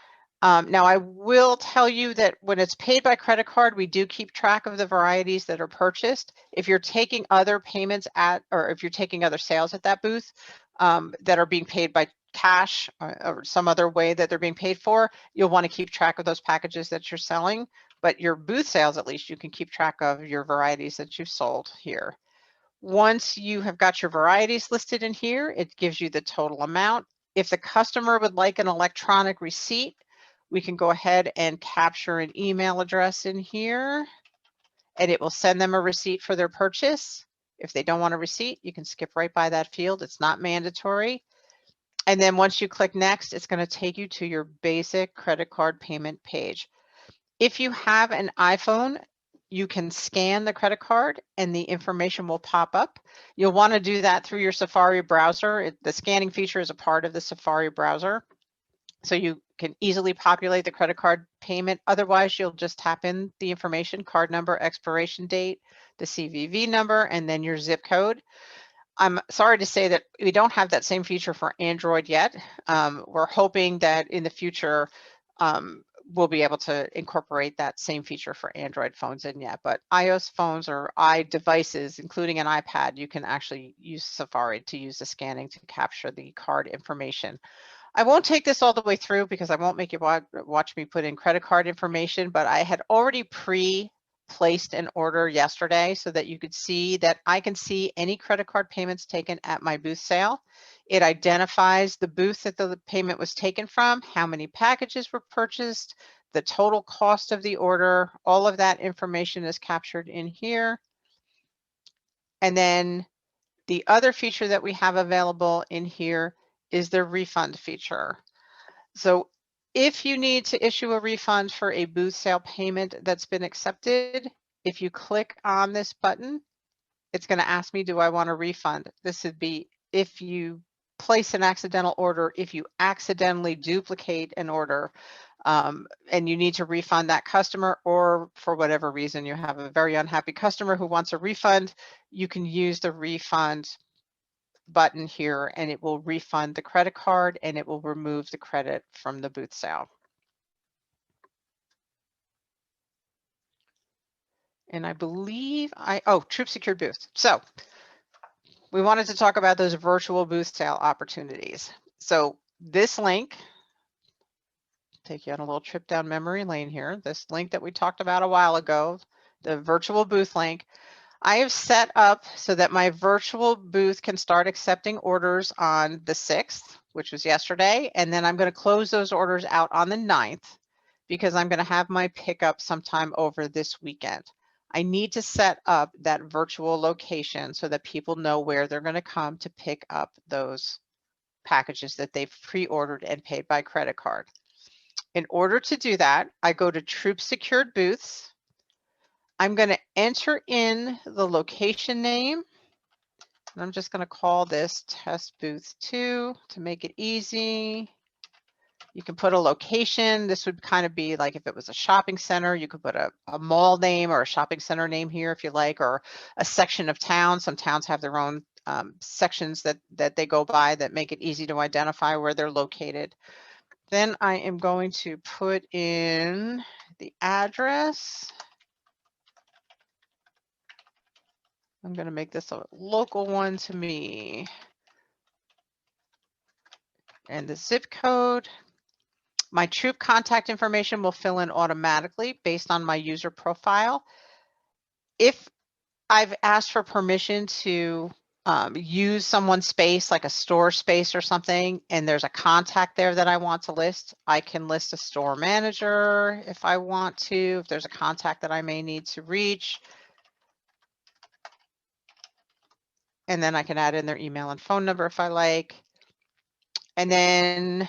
[SPEAKER 2] Now I will tell you that when it's paid by credit card, we do keep track of the varieties that are purchased. If you're taking other payments at, or if you're taking other sales at that booth that are being paid by cash or some other way that they're being paid for, you'll want to keep track of those packages that you're selling. But your booth sales, at least you can keep track of your varieties that you've sold here. Once you have got your varieties listed in here, it gives you the total amount. If the customer would like an electronic receipt, we can go ahead and capture an email address in here and it will send them a receipt for their purchase. If they don't want a receipt, you can skip right by that field. It's not mandatory. And then once you click next, it's going to take you to your basic credit card payment page. If you have an iPhone, you can scan the credit card and the information will pop up. You'll want to do that through your Safari browser. The scanning feature is a part of the Safari browser. So you can easily populate the credit card payment. Otherwise, you'll just tap in the information, card number, expiration date, the CVV number, and then your zip code. I'm sorry to say that we don't have that same feature for Android yet. We're hoping that in the future, we'll be able to incorporate that same feature for Android phones in yet. But iOS phones or iDevices, including an iPad, you can actually use Safari to use the scanning to capture the card information. I won't take this all the way through because I won't make you watch me put in credit card information, but I had already placed an order yesterday so that you could see that I can see any credit card payments taken at my booth sale. It identifies the booth that the payment was taken from, how many packages were purchased, the total cost of the order. All of that information is captured in here. And then the other feature that we have available in here is the refund feature. So if you need to issue a refund for a booth sale payment that's been accepted, if you click on this button, it's going to ask me, do I want a refund? This would be if you place an accidental order, if you accidentally duplicate an order and you need to refund that customer, or for whatever reason you have a very unhappy customer who wants a refund, you can use the refund button here and it will refund the credit card and it will remove the credit from the booth sale. And I believe Troop Secured Booth. So we wanted to talk about those virtual booth sale opportunities. So this link, take you on a little trip down memory lane here. This link that we talked about a while ago, the virtual booth link, I have set up so that my virtual booth can start accepting orders on the 6th, which was yesterday, and then I'm going to close those orders out on the 9th because I'm going to have my pickup sometime over this weekend. I need to set up that virtual location so that people know where they're going to come to pick up those packages that they've pre-ordered and paid by credit card. In order to do that, I go to Troop Secured Booths. I'm going to enter in the location name. And I'm just going to call this Test Booth 2 to make it easy. You can put a location. This would kind of be like if it was a shopping center, you could put a mall name or a shopping center name here if you like, or a section of town. Some towns have their own sections that they go by that make it easy to identify where they're located. Then I am going to put in the address. I'm going to make this a local one to me. And the zip code. My troop contact information will fill in automatically based on my user profile. If I've asked for permission to use someone's space, like a store space or something, and there's a contact there that I want to list, I can list a store manager if I want to, if there's a contact that I may need to reach. And then I can add in their email and phone number if I like. And then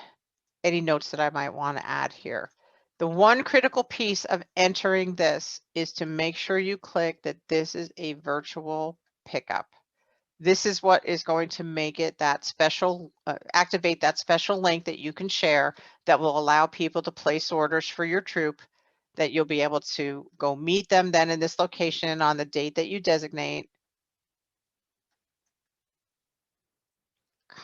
[SPEAKER 2] any notes that I might want to add here. The one critical piece of entering this is to make sure you click that this is a virtual pickup. This is what is going to make it that special, activate that special link that you can share that will allow people to place orders for your troop, that you'll be able to go meet them then in this location on the date that you designate.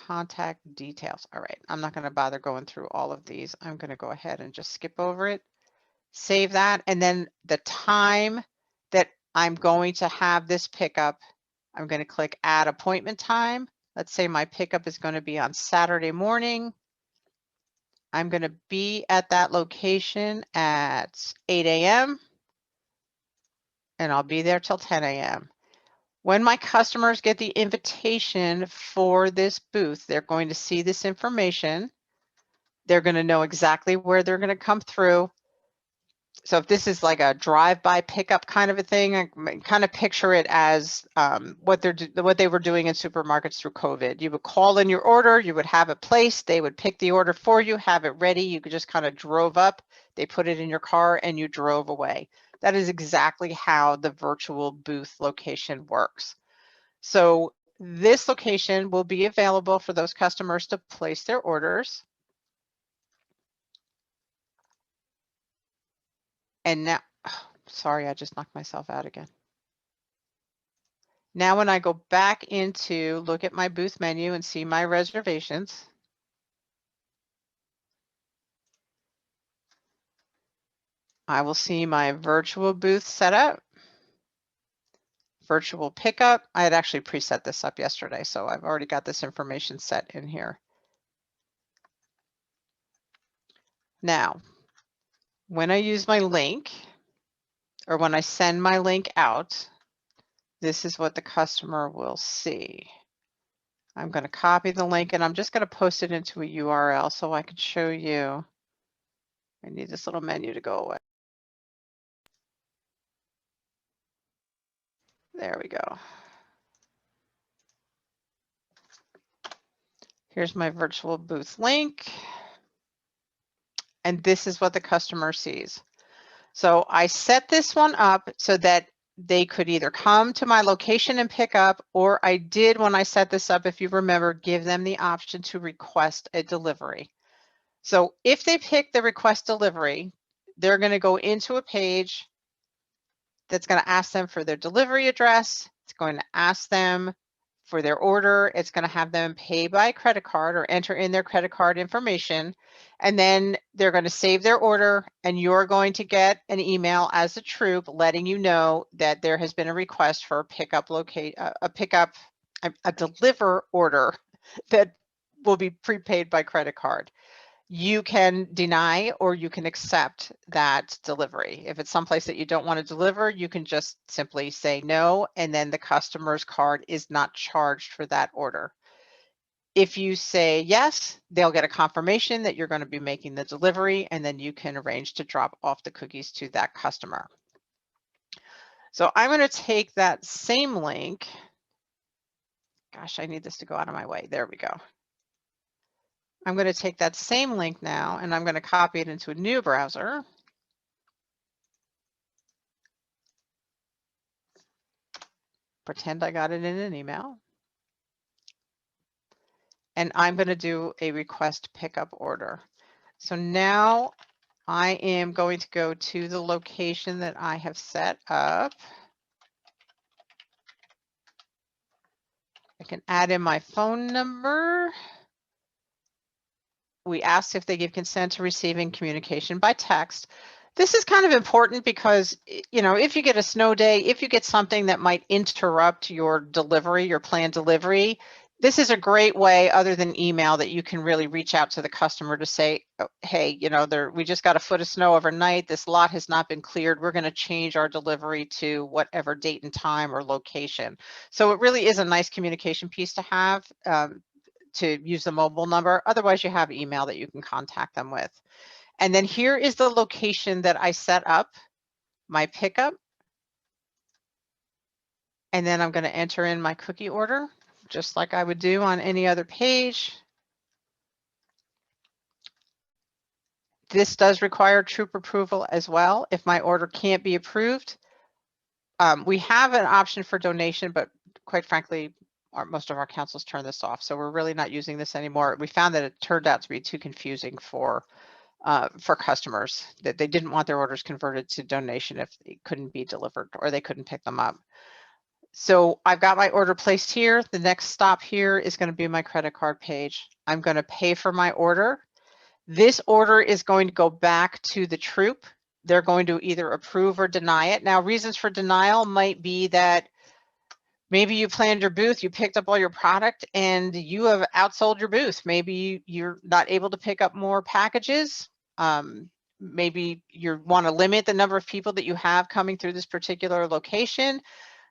[SPEAKER 2] Contact details. All right, I'm not going to bother going through all of these. I'm going to go ahead and just skip over it. Save that, and then the time that I'm going to have this pickup, I'm going to click add appointment time. Let's say my pickup is going to be on Saturday morning. I'm going to be at that location at 8 a.m. and I'll be there till 10 a.m. When my customers get the invitation for this booth, they're going to see this information. They're going to know exactly where they're going to come through. So if this is like a drive-by pickup kind of a thing, I kind of picture it as what they were doing in supermarkets through COVID. You would call in your order, you would have it placed, they would pick the order for you, have it ready. You could just kind of drove up, they put it in your car, and you drove away. That is exactly how the virtual booth location works. So this location will be available for those customers to place their orders. And now, sorry, I just knocked myself out again. Now, when I go back into look at my booth menu and see my reservations, I will see my virtual booth setup, virtual pickup. I had actually preset this up yesterday, so I've already got this information set in here. Now, when I use my link, or when I send my link out, this is what the customer will see. I'm going to copy the link and I'm just going to post it into a URL so I can show you. I need this little menu to go away. There we go. Here's my virtual booth link. And this is what the customer sees. So I set this one up so that they could either come to my location and pick up, or I did, when I set this up, if you remember, give them the option to request a delivery. So if they pick the request delivery, they're going to go into a page that's going to ask them for their delivery address. It's going to ask them for their order. It's going to have them pay by credit card or enter in their credit card information. And then they're going to save their order, and you're going to get an email as a troop letting you know that there has been a request for a pickup a deliver order that will be prepaid by credit card. You can deny or you can accept that delivery. If it's someplace that you don't want to deliver, you can just simply say no, and then the customer's card is not charged for that order. If you say yes, they'll get a confirmation that you're going to be making the delivery, and then you can arrange to drop off the cookies to that customer. So I'm going to take that same link. Gosh, I need this to go out of my way. There we go. I'm going to take that same link now, and I'm going to copy it into a new browser. Pretend I got it in an email. And I'm going to do a request pickup order. So now I am going to go to the location that I have set up. I can add in my phone number. We asked if they give consent to receiving communication by text. This is kind of important because, you know, if you get a snow day, if you get something that might interrupt your delivery, your planned delivery, This is a great way, other than email, that you can really reach out to the customer to say, oh, hey, you know, we just got a foot of snow overnight. This lot has not been cleared. We're going to change our delivery to whatever date and time or location. So it really is a nice communication piece to have, to use the mobile number. Otherwise, you have email that you can contact them with. And then here is the location that I set up my pickup. And then I'm going to enter in my cookie order, just like I would do on any other page. This does require troop approval as well. If my order can't be approved, we have an option for donation, but quite frankly, most of our councils turn this off. So we're really not using this anymore. We found that it turned out to be too confusing for customers, that they didn't want their orders converted to donation if they couldn't be delivered or they couldn't pick them up. So I've got my order placed here. The next stop here is going to be my credit card page. I'm going to pay for my order. This order is going to go back to the troop. They're going to either approve or deny it. Now, reasons for denial might be that maybe you planned your booth, you picked up all your product, and you have outsold your booth. Maybe you're not able to pick up more packages. Maybe you want to limit the number of people that you have coming through this particular location.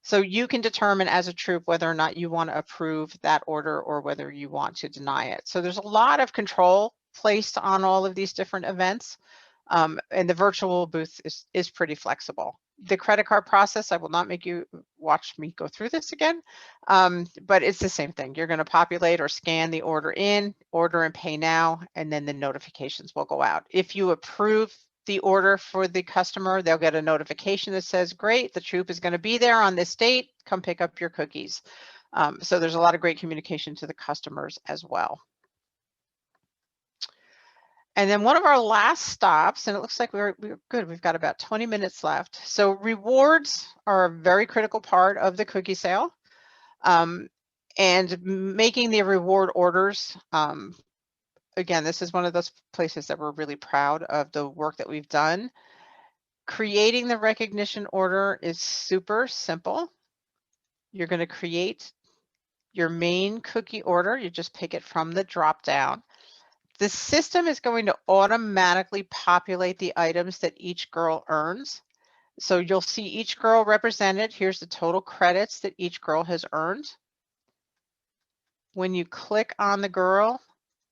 [SPEAKER 2] So you can determine as a troop whether or not you want to approve that order or whether you want to deny it. So there's a lot of control placed on all of these different events. And the virtual booth is pretty flexible. The credit card process, I will not make you watch me go through this again, but it's the same thing. You're going to populate or scan the order in, order and pay now, and then the notifications will go out. If you approve the order for the customer, they'll get a notification that says, great, the troop is going to be there on this date, come pick up your cookies. So there's a lot of great communication to the customers as well. And then one of our last stops, and it looks like we're good, we've got about 20 minutes left. So rewards are a very critical part of the cookie sale. And making the reward orders, again, this is one of those places that we're really proud of the work that we've done. Creating the recognition order is super simple. You're going to create your main cookie order. You just pick it from the drop down. The system is going to automatically populate the items that each girl earns. So you'll see each girl represented. Here's the total credits that each girl has earned. When you click on the girl,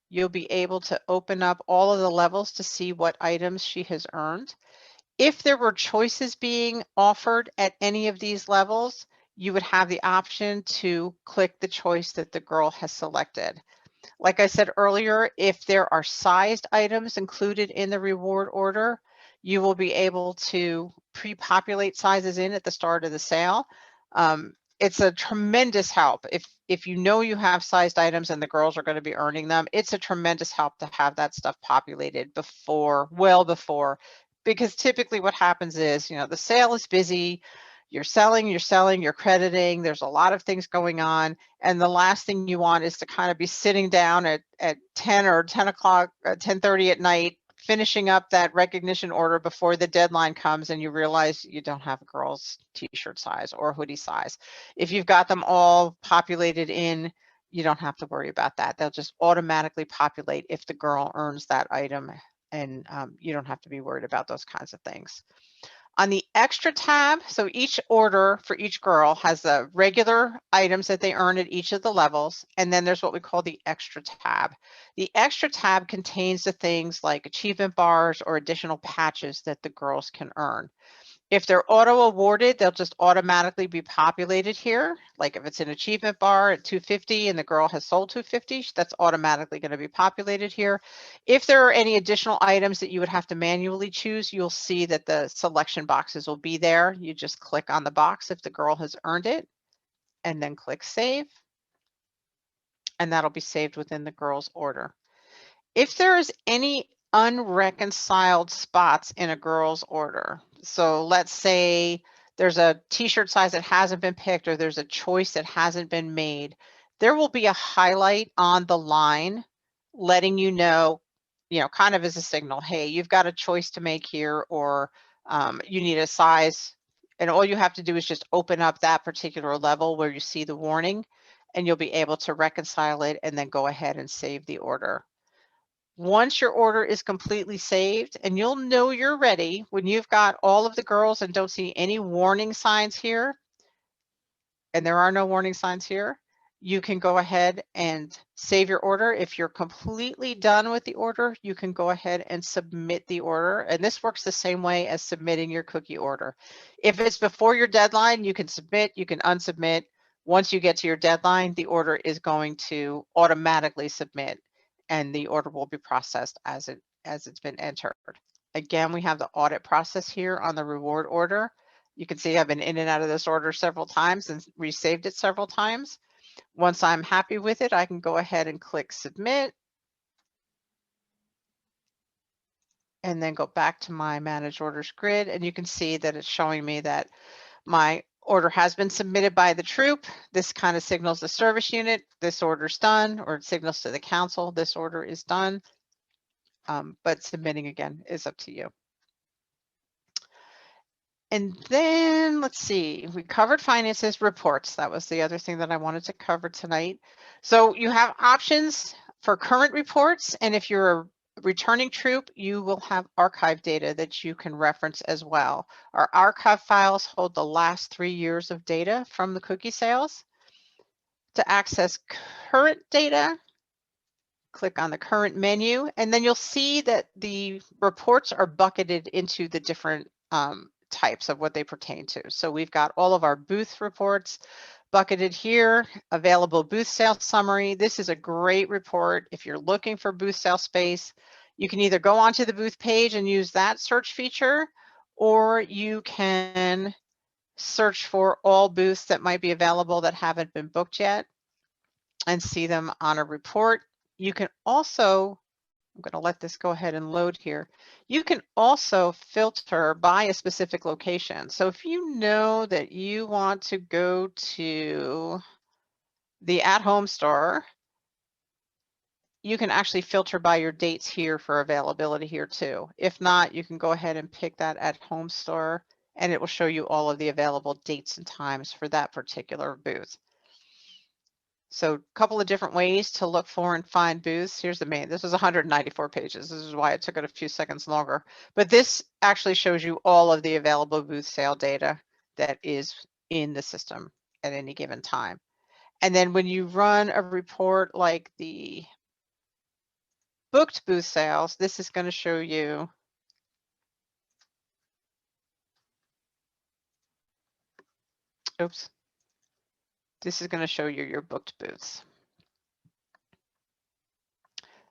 [SPEAKER 2] you'll be able to open up all of the levels to see what items she has earned. If there were choices being offered at any of these levels, you would have the option to click the choice that the girl has selected. Like I said earlier, if there are sized items included in the reward order, you will be able to pre-populate sizes in at the start of the sale. It's a tremendous help. If you know you have sized items and the girls are going to be earning them, it's a tremendous help to have that stuff populated before, well before, because typically what happens is, you know, the sale is busy, you're selling, you're crediting, there's a lot of things going on. And the last thing you want is to kind of be sitting down at 10 or 10 o'clock, 10:30 at night, finishing up that recognition order before the deadline comes and you realize you don't have a girl's t-shirt size or hoodie size. If you've got them all populated in, you don't have to worry about that. They'll just automatically populate if the girl earns that item, and you don't have to be worried about those kinds of things. On the extra tab, so each order for each girl has the regular items that they earn at each of the levels, and then there's what we call the extra tab. The extra tab contains the things like achievement bars or additional patches that the girls can earn. If they're auto awarded, they'll just automatically be populated here. Like if it's an achievement bar at 250 and the girl has sold 250, that's automatically going to be populated here. If there are any additional items that you would have to manually choose, you'll see that the selection boxes will be there. You just click on the box if the girl has earned it and then click save. And that'll be saved within the girl's order. If there is any unreconciled spots in a girl's order, so let's say there's a t-shirt size that hasn't been picked or there's a choice that hasn't been made, there will be a highlight on the line letting you know, kind of as a signal, hey, you've got a choice to make here, or you need a size, and all you have to do is just open up that particular level where you see the warning, and you'll be able to reconcile it and then go ahead and save the order. Once your order is completely saved, and you'll know you're ready when you've got all of the girls and don't see any warning signs here, and there are no warning signs here, you can go ahead and save your order. If you're completely done with the order, you can go ahead and submit the order. And this works the same way as submitting your cookie order. If it's before your deadline, you can submit, you can unsubmit. Once you get to your deadline, the order is going to automatically submit, and the order will be processed as it's been entered. Again, we have the audit process here on the reward order. You can see I've been in and out of this order several times and resaved it several times. Once I'm happy with it, I can go ahead and click submit, and then go back to my manage orders grid, and you can see that it's showing me that my order has been submitted by the troop. This kind of signals the service unit, this order's done, or it signals to the council, this order is done. But submitting again is up to you. And then let's see, we covered finances, reports. That was the other thing that I wanted to cover tonight. So you have options for current reports, and if you're a returning troop, you will have archive data that you can reference as well. Our archive files hold the last 3 years of data from the cookie sales. To access current data, click on the current menu, and then you'll see that the reports are bucketed into the different types of what they pertain to. So we've got all of our booth reports bucketed here, available booth sales summary. This is a great report if you're looking for booth sale space. You can either go onto the booth page and use that search feature, or you can search for all booths that might be available that haven't been booked yet and see them on a report. You can also, I'm going to let this go ahead and load here. You can also filter by a specific location. So if you know that you want to go to the at-home store, you can actually filter by your dates here for availability here too. If not, you can go ahead and pick that at-home store, and it will show you all of the available dates and times for that particular booth. So a couple of different ways to look for and find booths. Here's the main, this is 194 pages. This is why it took it a few seconds longer. But this actually shows you all of the available booth sale data that is in the system at any given time. And then when you run a report like the booked booth sales, this is going to show you this is going to show you your booked booths.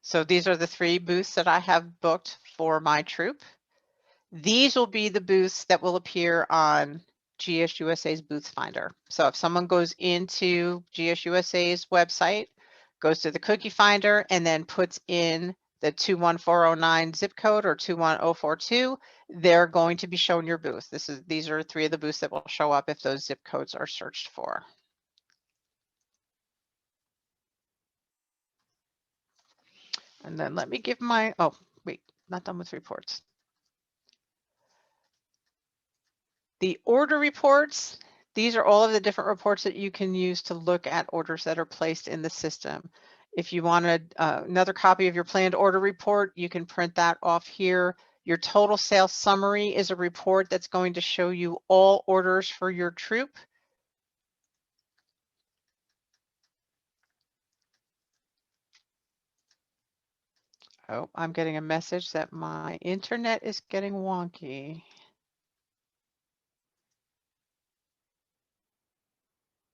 [SPEAKER 2] So these are the 3 booths that I have booked for my troop. These will be the booths that will appear on GSUSA's Booth Finder. So if someone goes into GSUSA's website, goes to the cookie finder, and then puts in the 21409 zip code or 21042, they're going to be shown your booth. These are 3 of the booths that will show up if those zip codes are searched for. And then let me give my, oh, wait, not done with reports. The order reports, these are all of the different reports that you can use to look at orders that are placed in the system. If you wanted another copy of your planned order report, you can print that off here. Your total sales summary is a report that's going to show you all orders for your troop. Oh, I'm getting a message that my internet is getting wonky.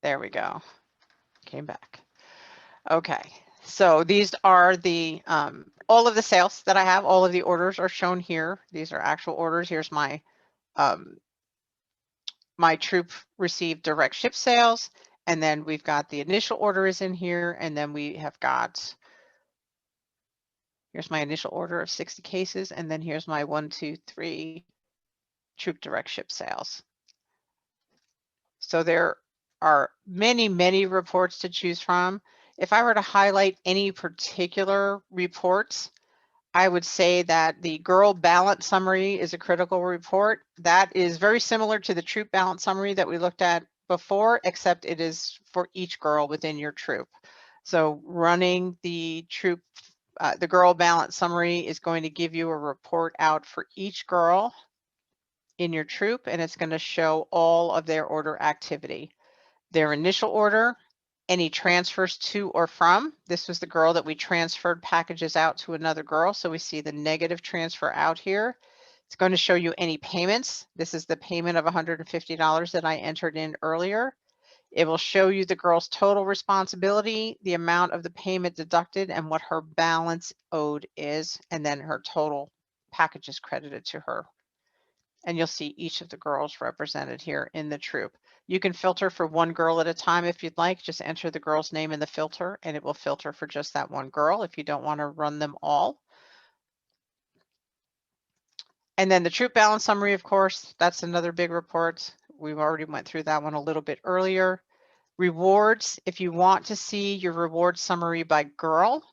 [SPEAKER 2] There we go. Came back. Okay, so these are the all of the sales that I have. All of the orders are shown here. These are actual orders. Here's my my troop received direct ship sales, and then we've got the initial order is in here, and then we have got, here's my initial order of 60 cases, and then here's my 1, 2, 3 troop direct ship sales. So there are many, many reports to choose from. If I were to highlight any particular reports, I would say that the girl balance summary is a critical report. That is very similar to the troop balance summary that we looked at before, except it is for each girl within your troop. So running the troop, the girl balance summary is going to give you a report out for each girl in your troop, and it's going to show all of their order activity, their initial order, any transfers to or from. This was the girl that we transferred packages out to another girl. So we see the negative transfer out here. It's going to show you any payments. This is the payment of $150 that I entered in earlier. It will show you the girl's total responsibility, the amount of the payment deducted, and what her balance owed is, and then her total packages credited to her. And you'll see each of the girls represented here in the troop. You can filter for one girl at a time if you'd like. Just enter the girl's name in the filter and it will filter for just that one girl if you don't want to run them all. And then the troop balance summary, of course, that's another big report. We've already went through that one a little bit earlier. Rewards, if you want to see your reward summary by girl,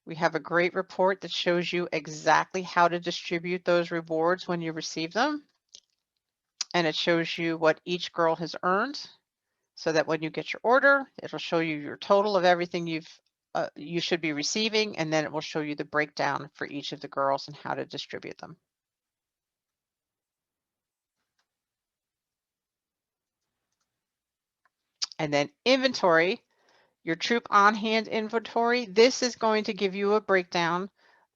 [SPEAKER 2] we have a great report that shows you exactly how to distribute those rewards when you receive them. And it shows you what each girl has earned, so that when you get your order, it'll show you your total of everything you should be receiving, and then it will show you the breakdown for each of the girls and how to distribute them. And then inventory, your troop on-hand inventory, this is going to give you a breakdown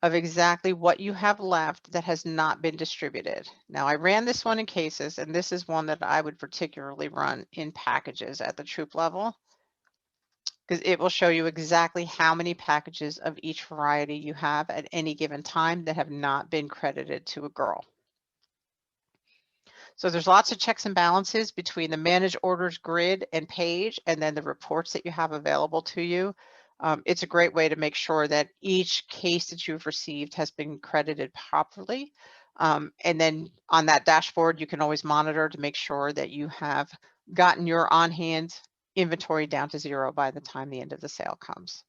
[SPEAKER 2] of exactly what you have left that has not been distributed. Now I ran this one in cases, and this is one that I would particularly run in packages at the troop level, because it will show you exactly how many packages of each variety you have at any given time that have not been credited to a girl. So there's lots of checks and balances between the manage orders grid and page, and then the reports that you have available to you. It's a great way to make sure that each case that you've received has been credited properly. And then on that dashboard, you can always monitor to make sure that you have gotten your on-hand inventory down to 0 by the time the end of the sale comes.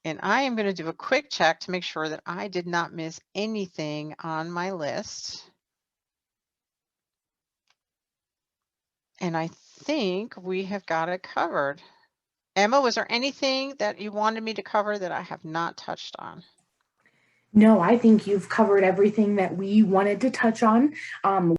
[SPEAKER 2] And I am going to do a quick check to make sure that I did not miss anything on my list. And I think we have got it covered. Emma, was there anything that you wanted me to cover that I have not touched on?
[SPEAKER 1] No, I think you've covered everything that we wanted to touch on.